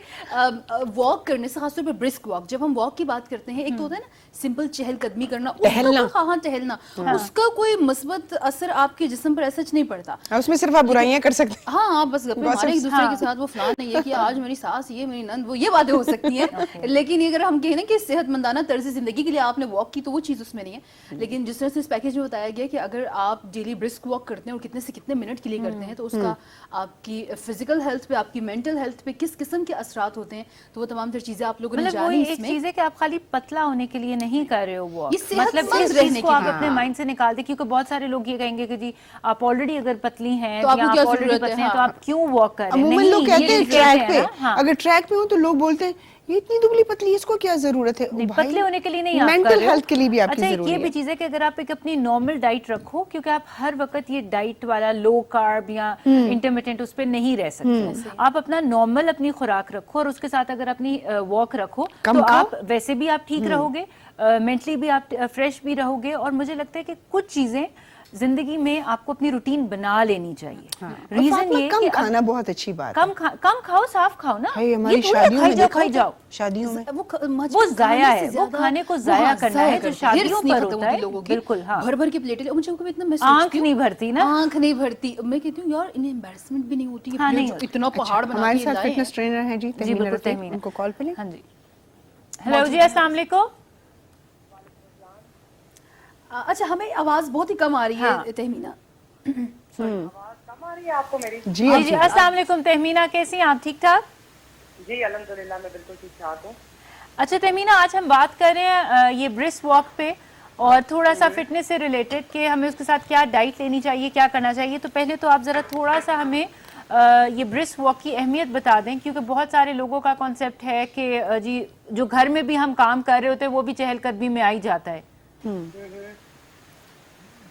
वॉक करने से खासतौर पर ब्रिस्क वॉक, जब हम वॉक की बात करते हैं, एक तो होता है ना सिंपल चहलकदमी करना, टहलना, उसका कोई मुस्बत असर आपके जिस्म पर ऐसा नहीं पड़ता। उसमें सिर्फ आप बुराइयां कर सकते हैं। हाँ, आप बस गप्पे मारे एक दूसरे के साथ, वो फलान नहीं है कि आज मेरी सास ये, मेरी नंद वो, ये बातें हो सकती हैं। लेकिन अगर हम कहें ना कि सेहतमंदाना तर्ज जिंदगी के लिए आपने वॉक की, तो वो चीज़ उसमें नहीं है। लेकिन जिस तरह से इस पैकेज में बताया गया कि अगर आप डेली ब्रिस्क वॉक करते हैं और कितने से कितने मिनट के लिए करते हैं, तो उसका आपकी फिजिकल हेल्थ पे, आपकी मेंटल हेल्थ पे किस किस्म के असरात होते हैं, तो वो तमाम तर चीजें आप लोगों ने जानी। एक चीज है कि आप खाली पतला होने के लिए नहीं कर रहे हो वॉक, मतलब इस चीज को आप अपने माइंड से निकाल दे, क्योंकि बहुत सारे लोग ये कहेंगे कि जी आप ऑलरेडी अगर पतली हैं, तो आपको क्या जरूरत है, तो आप क्यों वॉक कर रहे हैं? अमूमन लोग कहते हैं ट्रैक पे, अगर ट्रैक पे हो तो लोग बोलते हैं ये इतनी दुबली पतली, इसको क्या जरूरत है? पतले होने के लिए नहीं, मेंटल हेल्थ के लिए भी आपकी जरूरत है। ये भी चीज है कि अगर आप एक अपनी नॉर्मल डाइट रखो, क्योंकि आप हर वक्त ये डाइट वाला लो कार्ब या इंटरमिटेंट उस पर नहीं रह सकते। आप अपना नॉर्मल अपनी खुराक रखो और उसके साथ अगर अपनी वॉक रखो तो आप वैसे भी आप ठीक रहोगे, मेंटली भी आप फ्रेश भी रहोगे। और मुझे लगता है कि कुछ चीजें जिंदगी में आपको अपनी रूटीन बना लेनी चाहिए। रीजन ये कम खाना बहुत अच्छी बात है। कम खाओ, साफ खाओ ना। हमारी शादियों में खाई जाओ, शादियों में वो जाया है, वो खाने को जाया करना है जो शादियों पर होता है। बिल्कुल, हाँ, भर भर के प्लेटें, मुझे इतना आंख नहीं भरती ना, आंख नहीं भरती। मैं कहती हूँ यार इन्हें एम्बैरसमेंट भी नहीं होती है, इतना पहाड़ बना के हमारे साथ फिटनेस ट्रेनर हैं जी, तहमीना, उनको कॉल पे लें। हाँ जी, हेलो जी, अस्सलाम वालेकुम। अच्छा, हमें आवाज बहुत ही कम आ रही है तहमीना। आवाज कम आ रही है आपको मेरी? जी जी, अस्सलाम वालेकुम तहमीना, कैसी हैं आप? ठीक ठाक जी, अल्हम्दुलिल्लाह मैं बिल्कुल ठीक ठाक हूँ। अच्छा तहमीना, आज हम बात कर रहे हैं ये ब्रिस्क वॉक पे और थोड़ा सा फिटनेस से रिलेटेड कि हमें उसके साथ क्या डाइट लेनी चाहिए, क्या करना चाहिए। तो पहले तो आप ज़रा थोड़ा सा हमें ये ब्रिस्क वॉक की अहमियत बता दें, क्योंकि बहुत सारे लोगों का कॉन्सेप्ट है कि जी जो घर में भी हम काम कर रहे होते हैं वो भी चहलकदमी में आ ही जाता है।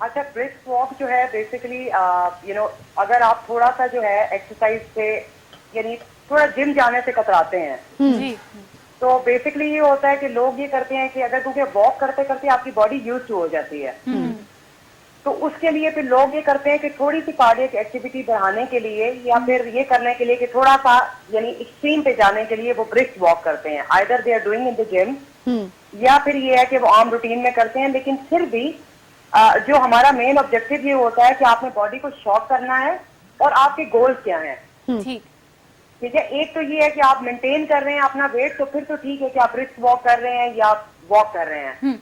अच्छा, ब्रिस्क वॉक जो है बेसिकली अगर आप थोड़ा सा जो है एक्सरसाइज से, यानी थोड़ा जिम जाने से कतराते हैं जी, तो बेसिकली ये होता है कि लोग ये करते हैं कि अगर क्योंकि वॉक करते करते आपकी बॉडी यूज्ड हो जाती है, तो उसके लिए फिर लोग ये करते हैं कि थोड़ी सी कार्डियक एक्टिविटी बढ़ाने के लिए या फिर ये करने के लिए कि थोड़ा सा यानी एक्सट्रीम पे जाने के लिए वो ब्रिस्क वॉक करते हैं। Either they are doing in the gym या फिर ये है कि वो आम रूटीन में करते हैं। लेकिन फिर भी जो हमारा मेन ऑब्जेक्टिव ये होता है कि आपने बॉडी को शॉक करना है और आपके गोल्स क्या हैं। ठीक है, एक तो ये है कि आप मेंटेन कर रहे हैं अपना वेट, तो फिर तो ठीक है कि आप ब्रिस्क वॉक कर रहे हैं या वॉक कर रहे हैं।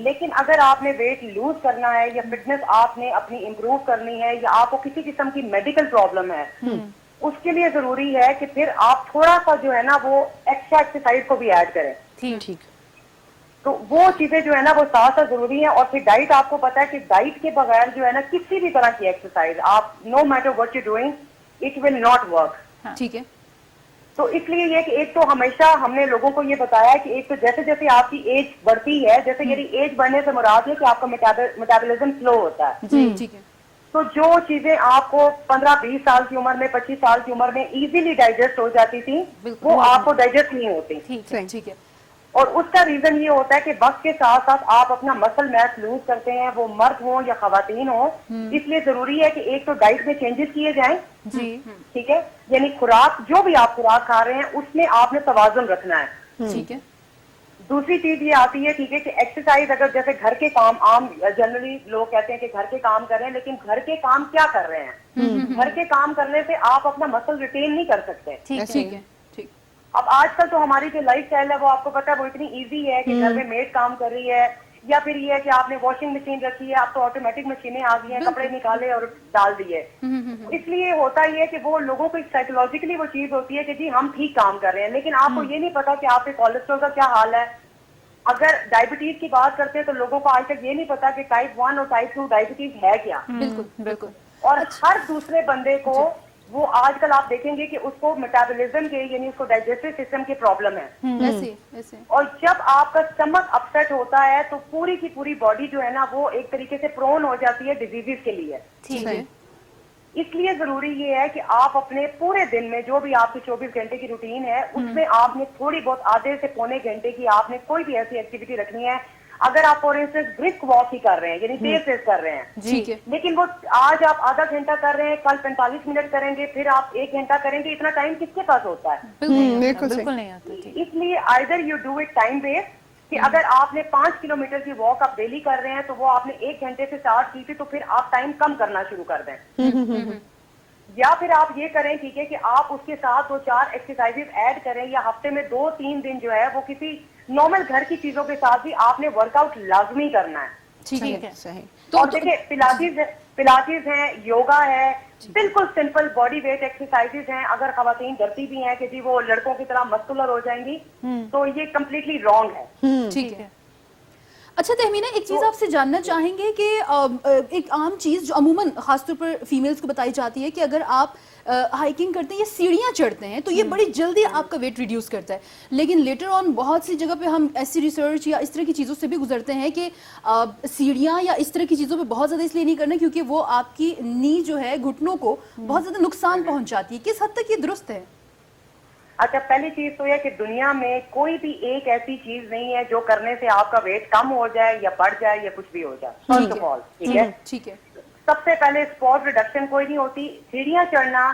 लेकिन अगर आपने वेट लूज करना है या फिटनेस आपने अपनी इम्प्रूव करनी है या आपको किसी किस्म की मेडिकल प्रॉब्लम है, उसके लिए जरूरी है कि फिर आप थोड़ा सा जो है ना वो एक्स्ट्रा एक्सरसाइज को भी ऐड करें। ठीक, तो वो चीजें जो है ना वो साथ साथ जरूरी है। और फिर डाइट, आपको पता है कि डाइट के बगैर जो है ना किसी भी तरह की एक्सरसाइज आप no matter what you doing it will not work. ठीक है, तो इसलिए ये कि एक तो हमेशा हमने लोगों को ये बताया है कि एक तो जैसे जैसे आपकी एज बढ़ती है, जैसे यदि एज बढ़ने से मुराद है कि आपका मेटाबॉलिज्म स्लो होता है, ठीक है, तो जो चीजें आपको 15-20 साल की उम्र में, 25 साल की उम्र में इजीली डाइजेस्ट हो जाती थी, वो आपको डाइजेस्ट नहीं होती। ठीक है। और उसका रीजन ये होता है कि वक्त के साथ साथ आप अपना मसल मास लूज करते हैं, वो मर्द हो या खवातीन हो। इसलिए जरूरी है कि एक तो डाइट में चेंजेस किए जाएं जी, ठीक है, यानी खुराक, जो भी आप खुराक खा रहे हैं उसमें आपने तवाजुन रखना है। ठीक है। दूसरी चीज ये आती है, ठीक है, कि एक्सरसाइज अगर जैसे घर के काम, आम जनरली लोग कहते हैं कि घर के काम कर रहे हैं, लेकिन घर के काम क्या कर रहे हैं? घर के काम करने से आप अपना मसल रिटेन नहीं कर सकते। ठीक है। अब आजकल तो हमारी जो लाइफ स्टाइल है वो आपको पता है वो इतनी इजी है कि घर में मेड काम कर रही है, या फिर ये है कि आपने वॉशिंग मशीन रखी है, अब तो ऑटोमेटिक मशीनें आ गई हैं, कपड़े निकाले और डाल दिए। इसलिए होता ये है कि वो लोगों को साइकोलॉजिकली वो चीज होती है कि जी हम ठीक काम कर रहे हैं, लेकिन आपको ये नहीं पता कि आपके कोलेस्ट्रॉल का क्या हाल है, अगर डायबिटीज की बात करते हैं तो लोगों को आज तक ये नहीं पता कि टाइप 1 और टाइप 2 डायबिटीज है क्या। बिल्कुल बिल्कुल। और हर दूसरे बंदे को वो आजकल आप देखेंगे कि उसको मेटाबॉलिज्म के यानी उसको डाइजेस्टिव सिस्टम की प्रॉब्लम है। ऐसे और जब आपका स्टमक अपसेट होता है तो पूरी की पूरी बॉडी जो है ना वो एक तरीके से प्रोन हो जाती है डिजीजेस के लिए। ठीक है। इसलिए जरूरी ये है कि आप अपने पूरे दिन में जो भी आपकी 24 घंटे की रूटीन है उसमें आपने थोड़ी बहुत आधे से पौने घंटे की आपने कोई भी ऐसी एक्टिविटी रखनी है। अगर आप फॉर इंस्टेंस ब्रिस्क वॉक ही कर रहे हैं यानी तेज तेज कर रहे हैं, ठीक है, लेकिन वो आज आप आधा घंटा कर रहे हैं, कल 45 मिनट करेंगे, फिर आप 1 घंटा करेंगे, इतना टाइम किसके पास होता है? बिल्कुल नहीं आता। इसलिए either you do it time based कि अगर आपने 5 किलोमीटर की वॉक आप डेली कर रहे हैं तो वो आपने 1 घंटे से स्टार्ट की थी तो फिर आप टाइम कम करना शुरू कर दें। या फिर आप ये करें ठीक है कि आप उसके साथ 2-4 एक्सरसाइजेज ऐड करें या हफ्ते में 2-3 दिन जो है वो किसी नॉर्मल घर की चीजों के साथ भी आपने वर्कआउट लाजमी करना है। ठीक है, सही। और देखिए पिलाटीज है, योगा है, बिल्कुल सिंपल बॉडी वेट एक्सरसाइजेज हैं। अगर खवातीन डरती भी हैं कि जी वो लड़कों की तरह मस्कुलर हो जाएंगी तो ये कम्प्लीटली रॉन्ग है। ठीक है। अच्छा तहमीना, एक चीज आपसे जानना चाहेंगे कि एक आम चीज जो अमूमन खासतौर पर फीमेल्स को बताई जाती है कि अगर आप हाइकिंग करते हैं या सीढ़ियाँ चढ़ते हैं तो ये बड़ी जल्दी आपका वेट रिड्यूस करता है, लेकिन लेटर ऑन बहुत सी जगह पे हम ऐसी रिसर्च या इस तरह की चीज़ों से भी गुजरते हैं कि सीढ़ियाँ या इस तरह की चीज़ों पे बहुत ज़्यादा इसलिए नहीं करना क्योंकि वो आपकी नी जो है घुटनों को बहुत ज़्यादा नुकसान पहुँचाती है। किस हद तक ये दुरुस्त है? अच्छा, पहली चीज तो यह कि दुनिया में कोई भी एक ऐसी चीज नहीं है जो करने से आपका वेट कम हो जाए या बढ़ जाए या कुछ भी हो जाए। फर्स्ट ऑफ ऑल ठीक है, ठीक है। सबसे पहले स्पॉट रिडक्शन कोई नहीं होती। सीढ़ियाँ चढ़ना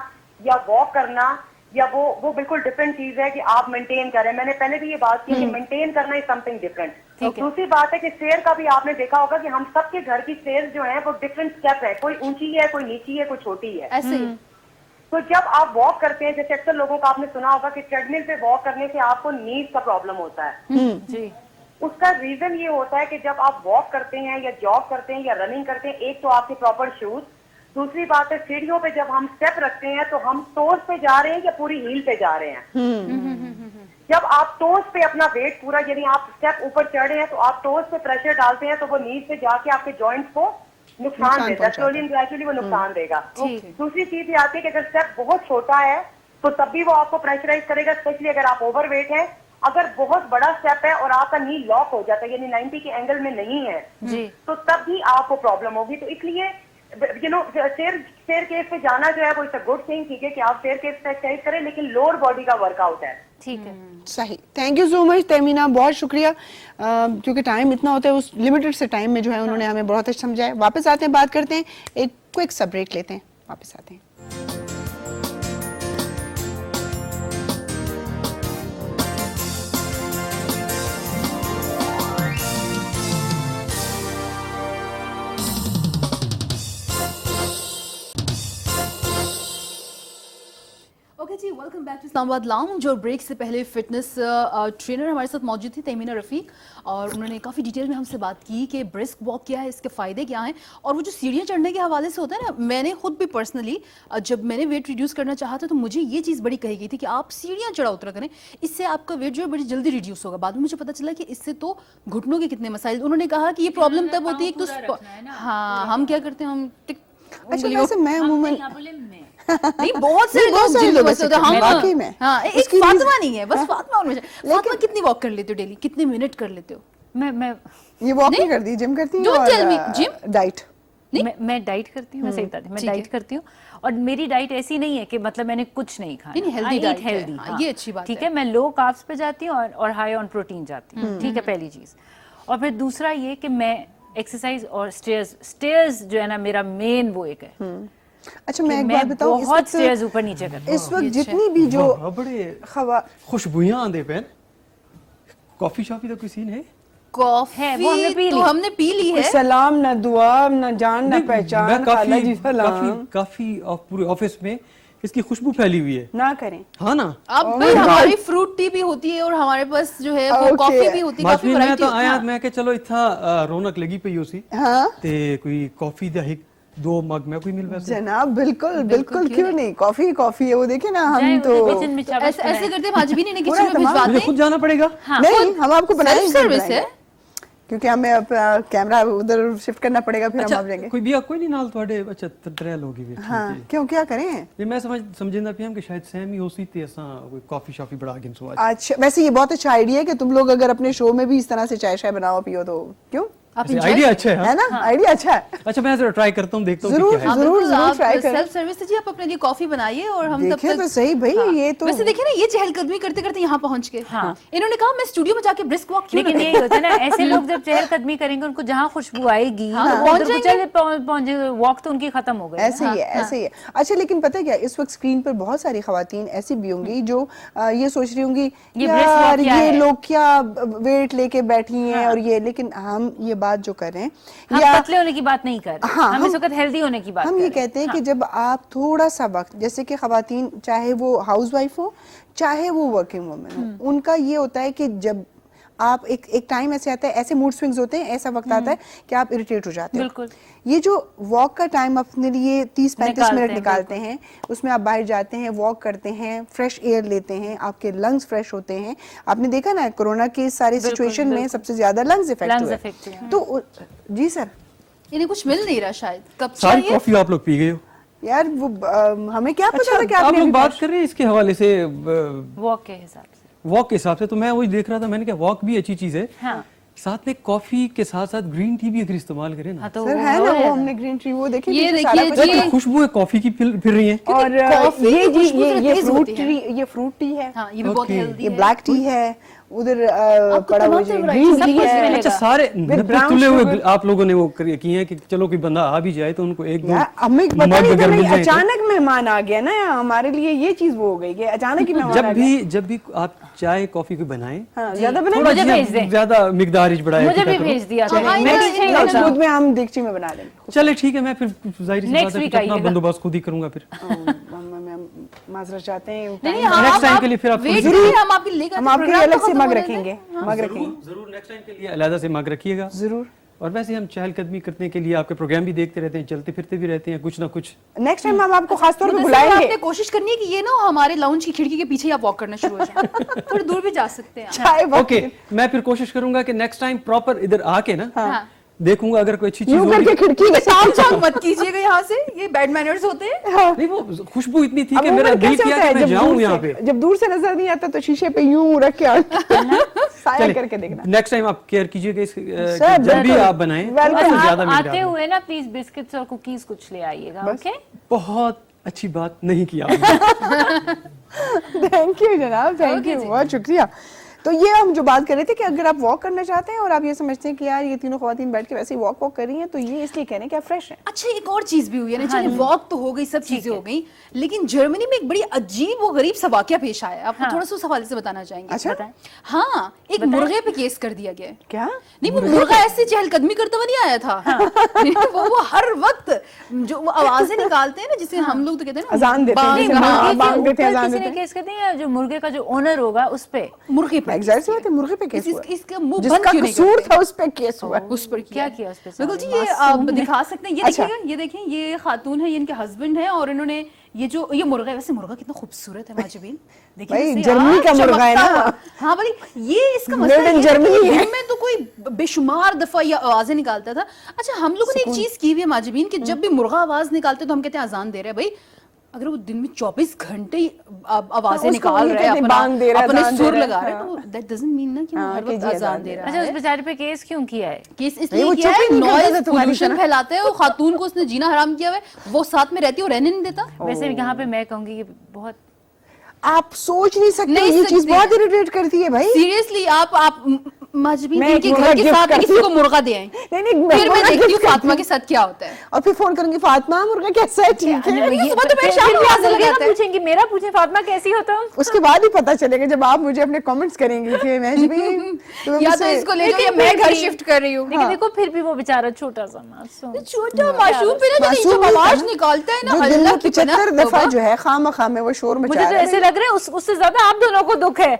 या वॉक करना या वो बिल्कुल डिफरेंट चीज है कि आप मेंटेन करें। मैंने पहले भी ये बात की कि मेंटेन करना इज समथिंग डिफरेंट। दूसरी बात है कि स्टेयर का भी आपने देखा होगा कि हम सबके घर की स्टेयर जो है वो डिफरेंट स्टेप है, कोई ऊंची है, कोई नीची है, कोई छोटी है। ऐसे ही तो जब आप वॉक करते हैं, जैसे अक्सर लोगों का आपने सुना होगा कि ट्रेडमिल पे वॉक करने से आपको नीज का प्रॉब्लम होता है। जी। उसका रीजन ये होता है कि जब आप वॉक करते हैं या जॉग करते हैं या रनिंग करते हैं, एक तो आपके प्रॉपर शूज, दूसरी बात है सीढ़ियों पे जब हम स्टेप रखते हैं तो हम टोस पे जा रहे हैं या पूरी हील पे जा रहे हैं। जब आप टोस पे अपना वेट पूरा यानी आप स्टेप ऊपर चढ़ रहे हैं तो आप टोस पे प्रेशर डालते हैं तो वो नीज पे जाके आपके जॉइंट्स को नुकसान देगा, स्लोली एंड ग्रेजुअली वो नुकसान देगा। दूसरी चीज ये आती है कि अगर स्टेप बहुत छोटा है तो तब भी वो आपको प्रेशराइज करेगा, स्पेशली अगर आप ओवरवेट हैं। अगर बहुत बड़ा स्टेप है और आपका नी लॉक हो जाता है यानी 90 के एंगल में नहीं है तो तब भी आपको प्रॉब्लम होगी। तो इसलिए स्टेयर केस पे जाना जो है वो इट्स अ गुड थिंग, ठीक है कि आप स्टेयर केस पे एक्सरसाइज करें, लेकिन लोअर बॉडी का वर्कआउट है। ठीक है, सही। Thank you so much Tahmina, बहुत शुक्रिया। क्योंकि टाइम इतना होता है, उस लिमिटेड से टाइम में जो है उन्होंने हमें बहुत अच्छा समझाया। वापस आते हैं, बात करते हैं, एक क्विक सा ब्रेक लेते हैं, वापस आते हैं। जी welcome back to Islamabad lounge. और ब्रेक से पहले फिटनेस ट्रेनर हमारे साथ मौजूद थी तहमीना रफ़ीक, और उन्होंने काफ़ी डिटेल में हमसे बात की कि ब्रिस्क वॉक क्या है, इसके फ़ायदे क्या हैं, और वो जो सीढ़ियाँ चढ़ने के हवाले से होता है ना, मैंने खुद भी पर्सनली जब मैंने वेट रिड्यूस करना चाहा था तो मुझे ये चीज़ बड़ी कही गई थी कि आप सीढ़ियाँ चढ़ा उतरा करें, इससे आपका वेट जो है बड़ी जल्दी रिड्यूस होगा। बाद में मुझे पता चला कि इससे तो घुटनों के कितने मसाइल। उन्होंने कहा कि ये प्रॉब्लम तब होती है तो हाँ हम क्या करते हैं, हम अच्छा वैसे मैं अमूमन नहीं बहुत से लोग वैसे होते हैं, हम वाकई में हाँ एक फातिमा नहीं है, बस फातिमा और मुझे। फातिमा कितनी वॉक कर लेते हो डेली, कितने मिनट कर लेते हो? मैं ये वॉक नहीं करती, जिम करती हूँ और जिम डाइट। मैं डाइट करती हूँ, मैं सही बताती हूँ, मैं डाइट करती हूँ। और मेरी डाइट ऐसी नहीं है कि मतलब मैंने कुछ नहीं खाया, नहीं हेल्दी डाइट, हेल्दी, ये अच्छी बात ठीक है। मैं लो कार्ब्स पे जाती हूँ और हाई ऑन प्रोटीन जाती हूँ, ठीक है, पहली चीज। और फिर दूसरा ये कि मैं एक्सरसाइज और स्टेयर्स जो है ना, मेरा मेन वो एक है। अच्छा मैं एक बात बताऊं, बहुत स्टेयर्स ऊपर नीचे करती हूँ इस वक्त जितनी भी जो बड़े खुशबुयां आंदे पे कॉफी शॉपी तो कोई सीन है? कॉफी है, वो हमने पी ली, तो हमने पी ली है। सलाम ना दुआ ना जान ना पहचान, खाला जी सलाम। काफी पूरे ऑफिस में इसकी खुशबू फैली हुई है, ना करें। हाँ ना, अब भाई हमारी फ्रूट टी भी होती है और हमारे पास जो है वो कॉफी भी होती है, काफी मैं वैरायटी तो होती आया है। मैं कि चलो इतना रौनक लगी पई उसी हाँ ते कोई कॉफी दा एक 2 मग मैं कोई मिल वैसे जनाब बिल्कुल बिल्कुल, क्यों नहीं, कॉफी कॉफी है वो, देखे ना हम तो किचन में शाबाश ऐसे करते हैं माजबीन इन्हें पूरा किचन में तमाम भिजवाते मुझे हैं। खुद जाना पड़ेगा। नहीं, हम आपको बनाएंगे, सेल्फ सर्विस है। क्योंकि हमें अपना कैमरा उधर शिफ्ट करना पड़ेगा, फिर हम आप जाएंगे। कोई भी कोई नहीं नाल ਤੁਹਾਡੇ अच्छा त्रै लोग ही बैठे हाँ, क्यों, क्या करें? ये मैं समझदा पिया कि शायद सैम ही होसी ते असा कोई कॉफी शॉफी बड़ा के सो आज। अच्छा, वैसे ये बहुत अच्छा आइडिया है कि तुम लोग अगर अपने शो में भी इस तरह से चाय शाय बनाओ पियो तो क्यों, आइडिया अच्छा है। है ना? आइडिया अच्छा है। अच्छा मैं जरा ट्राई करता हूँ, देखता हूँ जरूर, क्या है। जरूर जरूर ट्राई करें। सेल्फ सर्विस से जी आप अपने लिए कॉफी बनाइए और हम तब देखिए तक तो सही भाई, ये तो वैसे देखिए ना ये चहलकदमी करते करते यहाँ पहुंच के इन्होंने कहा मैं स्टूडियो में जाके ब्रिस्क वॉक क्यों लेकिन यही होता है ना, ऐसे लोग जब चहलकदमी करेंगे उनको जहाँ खुशबू आएगी हाँ, वो पहुंच उधर को चले पहुंचे, वॉक तो उनकी खत्म हो गई। ऐसे ही है, ऐसे ही है। अच्छा, लेकिन पता है क्या, इस वक्त स्क्रीन पर बहुत सारी खवातीन ऐसी भी होंगी जो ये सोच रही होंगी ये breast walk यार क्या ये है? लोग क्या वेट लेके बैठी हैं और ये, लेकिन हम ये बात जो कर रहे हैं हम या पतले होने की बात नहीं कर रहे, हाँ, हम इस वक्त हेल्दी होने की बात हम कर ये रहे हैं। कहते हैं कि जब आप थोड़ा सा वक्त, जैसे कि खवातीन चाहे वो हाउस वाइफ हो चाहे वो वर्किंग वुमेन हो, उनका ये होता है कि जब आप एक टाइम ऐसे आता है, ऐसे मूड स्विंग्स होते हैं, ऐसा वक्त आता है कि आप इरिटेट हो जाते हो। बिल्कुल। ये जो वॉक का टाइम अपने लिए 30-35 निकालते मिनट हैं, निकालते हैं, उसमें आप बाहर जाते हैं, वॉक करते हैं, फ्रेश एयर लेते हैं, आपके लंग्स फ्रेश होते हैं। आपने देखा ना कोरोना के सारे सिचुएशन में सबसे ज्यादा लंग्स Lungs इफेक्ट affect हुए। हुए। तो जी सर, इन्हें कुछ मिल नहीं रहा शायद, कब सारी चाहिए कॉफी आप लोग पी गए हो। यार वो हमें क्या पता था कि आप आपने लोग अभी बात कर रहे हैं इसके हवाले से वॉक के हिसाब से। वॉक के हिसाब से, तो मैं वही देख रहा था, मैंने कहा वॉक भी अच्छी चीज है, हाँ। साथ में कॉफी के साथ साथ ग्रीन टी भी अगर इस्तेमाल करें ना, हाँ तो सर है ना वो, हमने ग्रीन टी वो देखिए ये पीछे सारा देखिए कुछ जी, है। तो खुशबू है कॉफी की फिर रही है। और कॉफी ये की जी खुशबू ये तेज फ्रूट होती है। टी, ये फ्रूट टी है, हाँ ये भी बहुत Okay. हेल्दी ये है। ब्लैक टी है, उधर पड़ा तमाम हुआ तरह ग्रीन सब टी कुछ है। मिलेगा। अच्छा सारे नब्बे brown तुले हुए sugar। आप लोगों ने वो किए हैं कि चलो कोई बंदा आ भी जाए तो उनको एक दो यार हमें पता मग नहीं था, अगर मिल नहीं, जाए तो। अचानक मेहमान आ गया ना हमारे लिए, ये चीज वो हो गई कि अचानक ही मेहमान आ गया। जब भी आप चाय कॉफी को बनाएं, हाँ, ज्यादा मुझे बनाएंगे, भेज दें। ज्यादा मिकदार बढ़ाया मुझे भी भेज दिया हाँ, करें। हाँ, मैं ये- पीछे ही नेक्स्ट होता हूँ। वीक में हम देगची में बना लेंगे। चले ठीक है, मैं फिर जाहिर सी Next बात है week कुछ अपना आइएगा। बंदोबस्त खुद ही करूंगा फिर। माजरत चाहते हैं, नहीं हाँ, Next आप- time आप के लिए फिर आप wait जरूर- करिए, हम आपके लिए हम आपके लिए अलग से मग रखेंगे, मग जरूर रखेंगे जरूर नेक्स्ट टाइम के लिए अलग से मग रखिएगा। जरूर। और वैसे हम चहलकदमी करने के लिए आपके प्रोग्राम भी देखते रहते हैं, चलते फिरते भी रहते हैं, कुछ ना कुछ। नेक्स्ट टाइम हम आपको खास तौर पे आपने बुलाएंगे। कोशिश करनी है कि ये ना हमारे लाउंज की खिड़की के पीछे ही आप वॉक करना शुरू हो जाए, थोड़ी दूर भी जा सकते हैं। चाय ओके मैं फिर कोशिश करूंगा कि नेक्स्ट टाइम प्रॉपर इधर आके ना हाँ। देखूंगा अगर कोई अच्छी चीज यूं होगी। करके खिड़की के शाम शाम मत कीजिएगा यहाँ से, ये बैड मैनर्स होते हैं। नहीं वो खुशबू इतनी थी अब कि वो मेरा दिल कैसे किया होता है, कि मैं जब जाऊं दूर यहाँ से- पे। जब दूर से नजर नहीं आता तो शीशे पे यूं रख के साया करके देखना। नेक्स्ट टाइम आप केयर कीजिएगा इस सर, कि जब भी बिल्कुल। आप बनाएं Welcome। तो आप ज्यादा आते मिकदार में। हुए ना प्लीज बिस्किट्स और कुकीज कुछ ले आइएगा, ओके? बहुत अच्छी बात नहीं किया आपने। थैंक यू जनाब, थैंक यू, बहुत शुक्रिया। तो ये हम जो बात कर रहे थे कि अगर आप वॉक करना चाहते हैं और आप ये समझते हैं कि यार ये तीनों खवातीन बैठ के वैसे ही वॉक कर रही हैं, तो ये इसलिए कह रहे हैं कि आप फ्रेश हैं। अच्छा एक और चीज भी हुई है ना, चलिए वॉक तो हो गई, सब चीजें हो गई, लेकिन जर्मनी में एक बड़ी अजीब और गरीब सा वाकया पेश आया है। आपको थोड़ा सा उस हवाले से बताना चाहेंगे? अच्छा। बताएं। हाँ, एक मुर्गे पे केस कर दिया गया है। क्या? नहीं वो मुर्गा ऐसे चहलकदमी करता हुआ नहीं आया था। वो हर वक्त जो वो आवाजें निकालते हैं ना, जिसे हम लोग तो कहते हैं ना अजान देते हैं, बांग, जैसे बांग, हाँ, बांग देते हैं, ऊपर अजान किसी देते ने हैं। केस कर दिया, जो मुर्गे का जो ओनर होगा उस पे मुर्गे पे एग्जैक्ट बात है, मुर्गे पे केस हुआ। इसका मुंह बंद जिसका क्यों नहीं कसूर करते? था उस पे केस हुआ। उस पर क्या किया उस पे? बिल्कुल जी, सारे ये आप दिखा सकते हैं, ये अच्छा। देखिएगा, ये देखें, ये खातून है, ये इनके हस्बैंड है, और इन्होंने ये मुर्गा है, वैसे मुर्गा कितना खूबसूरत है माजबीन, देखिए भाई, इससे, जर्मनी का मुर्गा है ना। चमकता हुआ। हाँ भाई, ये इसका Made मसला in ये Germany है कि है। दिन में तो कोई बेशुमार दफा ये आवाजें निकालता था। अच्छा हम लोगों ने एक चीज की हुई है माजबीन कि जब भी मुर्गा आवाज निकालते तो हम कहते हैं अजान दे रहे हैं। भाई अगर वो दिन में 24 घंटे ही आवाजें उसको निकाल ये रहे हैं, कहते हैं, बांग दे रहा है, अपने अजान दे सुर रहा है, लगा रहे हैं, हाँ। तो दैट डजंट मीन ना कि वो हाँ, हर कि वक्त जी, अजान अजान दे दे रहा अच्छा, है। उस बेचारे पे केस क्यों किया है? केस नहीं, इसलिए वो किया चुप है, ही नहीं करता था नॉइज तुम्हारी पोल्यूशन तरह। फैलाते हैं, वो खातून को उसने जीना हराम किया हुआ है, वो साथ में रहती है और रहने नहीं देता। वैसे यहाँ पे मैं कहूंगी कि बहुत आप सोच नहीं सकते, नहीं ये चीज सकते बहुत हैं। इरिटेट करती है भाई। सीरियसली आप मजबी मैं इनके एक घर मुर्गा के gift साथ करती किसी हूँ। को मुर्गा दे आएं, नहीं नहीं, फिर मैं मुर्गा देखती हूँ gift करती फातिमा हूँ। के साथ क्या होता है। और फिर फोन करूंगी, फातिमा मुर्गा कैसा है, ठीक है। ये सुबह तो मैं शाम को आवाज़ें लगाते हैं। पूछेंगे, मेरा पूछे फातिमा कैसी हो तुम? उसके बाद ही पता चलेगा जब आप मुझे अपने कमेंट्स करेंगे कि या तो इसको ले जाओ या मैं घर शिफ्ट कर रही हूँ। लेकिन देखो फिर भी वो बेचारा छोटा सा मासूम, छोटा मासूम पे ना जब आवाज निकालता है ना, अल्लाह की पनाह 75 दफा जो है खामा खामे वो शोर मुझे मचा तो रहा ऐसे है। लग रहा है उससे ज्यादा आप दोनों को दुख है।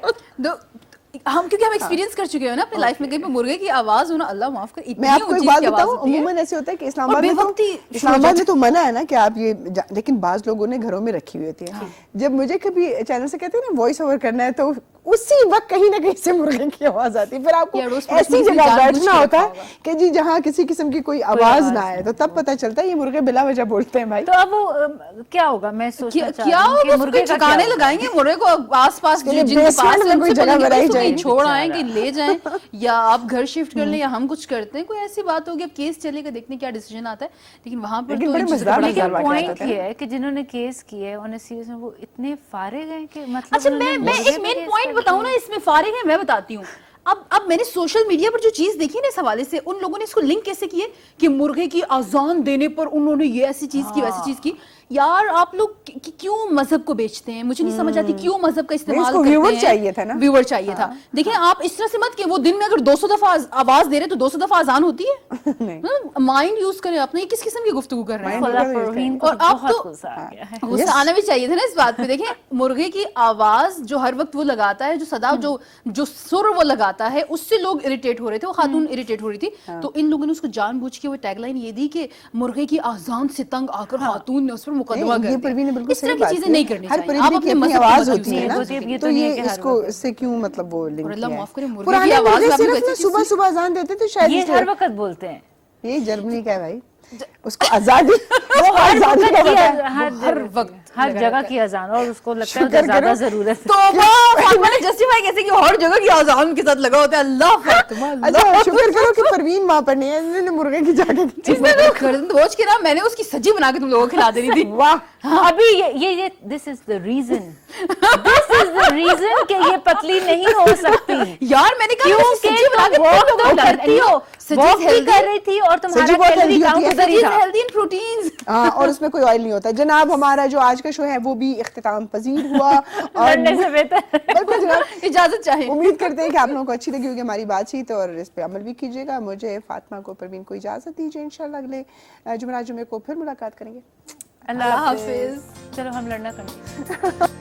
हम क्योंकि हम एक्सपीरियंस कर चुके हैं ना अपनी लाइफ में, कहीं पे मुर्गे की आवाज होना, अल्लाह माफ कर, इतनी मैं आपको एक ऊंची बात इसकी आवाज बताऊं, होती है। अमूमन ऐसे होता है कि और बेवक्ती इस्लामाबाद में तो मना है ना कि आप ये लेकिन बाज लोगों ने घरों में रखी हुई होती है। जब मुझे कभी चैनल से कहते हैं ना वॉइस ओवर करना है, तो उसी वक्त कहीं ना कहीं से मुर्गे की आवाज आती है, फिर आपको या रोज ऐसी पुलिस में जगह जानबूझ बैठना के होता रखा है होगा। कि जी जहाँ किसी किस्म की कोई आवाज ना आए, तो तब पता चलता है ये मुर्गे बिला वजह बोलते हैं भाई। तो अब वो क्या होगा, मैं सोचना चाह क्या रही हूँ कि वो मुर्गे का ठिकाने क्या लगाएंगे मुर्गे को आसपास उसके लिए जिनके पास basement है, में कोई उनसे जगह बोलेंगे बनाई इसको कहीं जाएगी। छोड़ आए कि ले जाएं, या आप घर शिफ्ट कर लें, या हम कुछ करते हैं, कोई ऐसी बात होगी, अब केस चलेगा, देखने क्या डिसीजन आता है। लेकिन वहां पर लेकिन तो बड़े इन चीज़ों का मजेदार बड़ा मजेदार ख्याल वाक़यात रखा पॉइंट होते हैं। ये है कि जिन्होंने केस किया है उन्हें सीरियस में वो इतने फारिग हैं कि मतलब अच्छा, उन्होंने मैं मुर्गे एक पे मेन केस पॉइंट कर बताऊं दिया। ना, इसमें फारिग है, मैं बताती हूँ। अब मैंने सोशल मीडिया पर जो चीज देखी ना इस हवाले से, उन लोगों ने इसको लिंक कैसे किए कि मुर्गे की अजान देने पर उन्होंने ये ऐसी चीज की, वैसी चीज की। यार आप लोग क्यों मजहब को बेचते हैं, मुझे नहीं समझ आती क्यों मजहब का इस्तेमाल इसको करते व्यूअर हैं। चाहिए था ना। व्यूअर चाहिए था। देखिए आप इस तरह से मत कि वो दिन में अगर 200 दफा आवाज दे रहे तो 200 दफा अजान होती है। माइंड यूज करें अपने, ये किस किस्म की गुफ्तगू कर रहे हैं। Mind खुदा use परवीन और को अब बहुत तो- गुस्सा आ गया है। गुस्सा आना भी चाहिए था ना इस बात पे। देखें, मुर्गे की आवाज जो हर वक्त वो लगाता है, जो सदा जो सुर वो लगाता है, उससे लोग इरिटेट हो रहे थे, वो खातून इरिटेट हो रही थी। तो इन लोगों ने उसको जानबूझ के वो टैगलाइन ये दी कि मुर्गे की आजान से तंग आकर खातून ने उस पर मुकदमा नहीं, कर ये दिया। परवीन ने बिल्कुल इस तरह सही की बात चीजें की। नहीं करनी हर चाहिए। परिंदे आप की अपने अपनी मजहब को आवाज मत होती use है ना, कीजिए। ये तो तो नहीं ये है कि हर इसको वक्त। इससे क्यों मतलब वो लिंक और अल्लाह किया है। माफ करे, मुर्गे पुराने की आवाज मुर्गे में आपने सिर्फ वैसी ना चीज सुबह सुबह अजान देते थे शायद ये इसलिए। हर वक्त बोलते हैं। ये जर्मनी का है भाई, उसको आजादी वो हर आजादी वक्त का की पता है। हर वक्त हर जगह की अजान, और उसको लगता है शुक्र कि ज्यादा करो। जरूरत है। तौबा, फातिमा ने जस्टिफाई कैसे कि हर जगह की आजान के साथ लगा होता है। अल्लाह फातिमा, अच्छा शुक्र करो कि परवीन माँ पर नहीं है, इन्होंने मुर्गे की जाके इसमें तो खरगोश के ना मैंने उसकी सब्जी बना के तुम लोगों को खिला देनी थी। वाह। अभी ये दिस इज द रीजन कि ये पतली नहीं हो सकती, यार मैंने कहा मैंने क्योंकि सब्जी बना के तुम वॉक तुम लोगों तो को खिला करती हो, सब्जी वॉक भी healthy- कर रही थी और तुम्हारा सब्जी बहुत कैलोरी healthy काउंट होती है। उधर ही था। Healthy and proteins. हाँ, और उसमें कोई ऑयल नहीं होता। जनाब हमारा जो आज का शो है वो भी इख्तिताम पजीर हुआ और लड़ने से बेहतर बिल्कुल जनाब, इजाजत चाहे। उम्मीद करते हैं कि आप लोगों को अच्छी लगी होगी हमारी बातचीत और इस पे अमल भी कीजिएगा। मुझे फातिमा को परवीन को इजाजत दीजिए, इंशाल्लाह अगले जुमेरात जुमे को फिर मुलाकात करेंगे। अल्लाह हाफिज। हाफिज। चलो हम लड़ना करेंगे।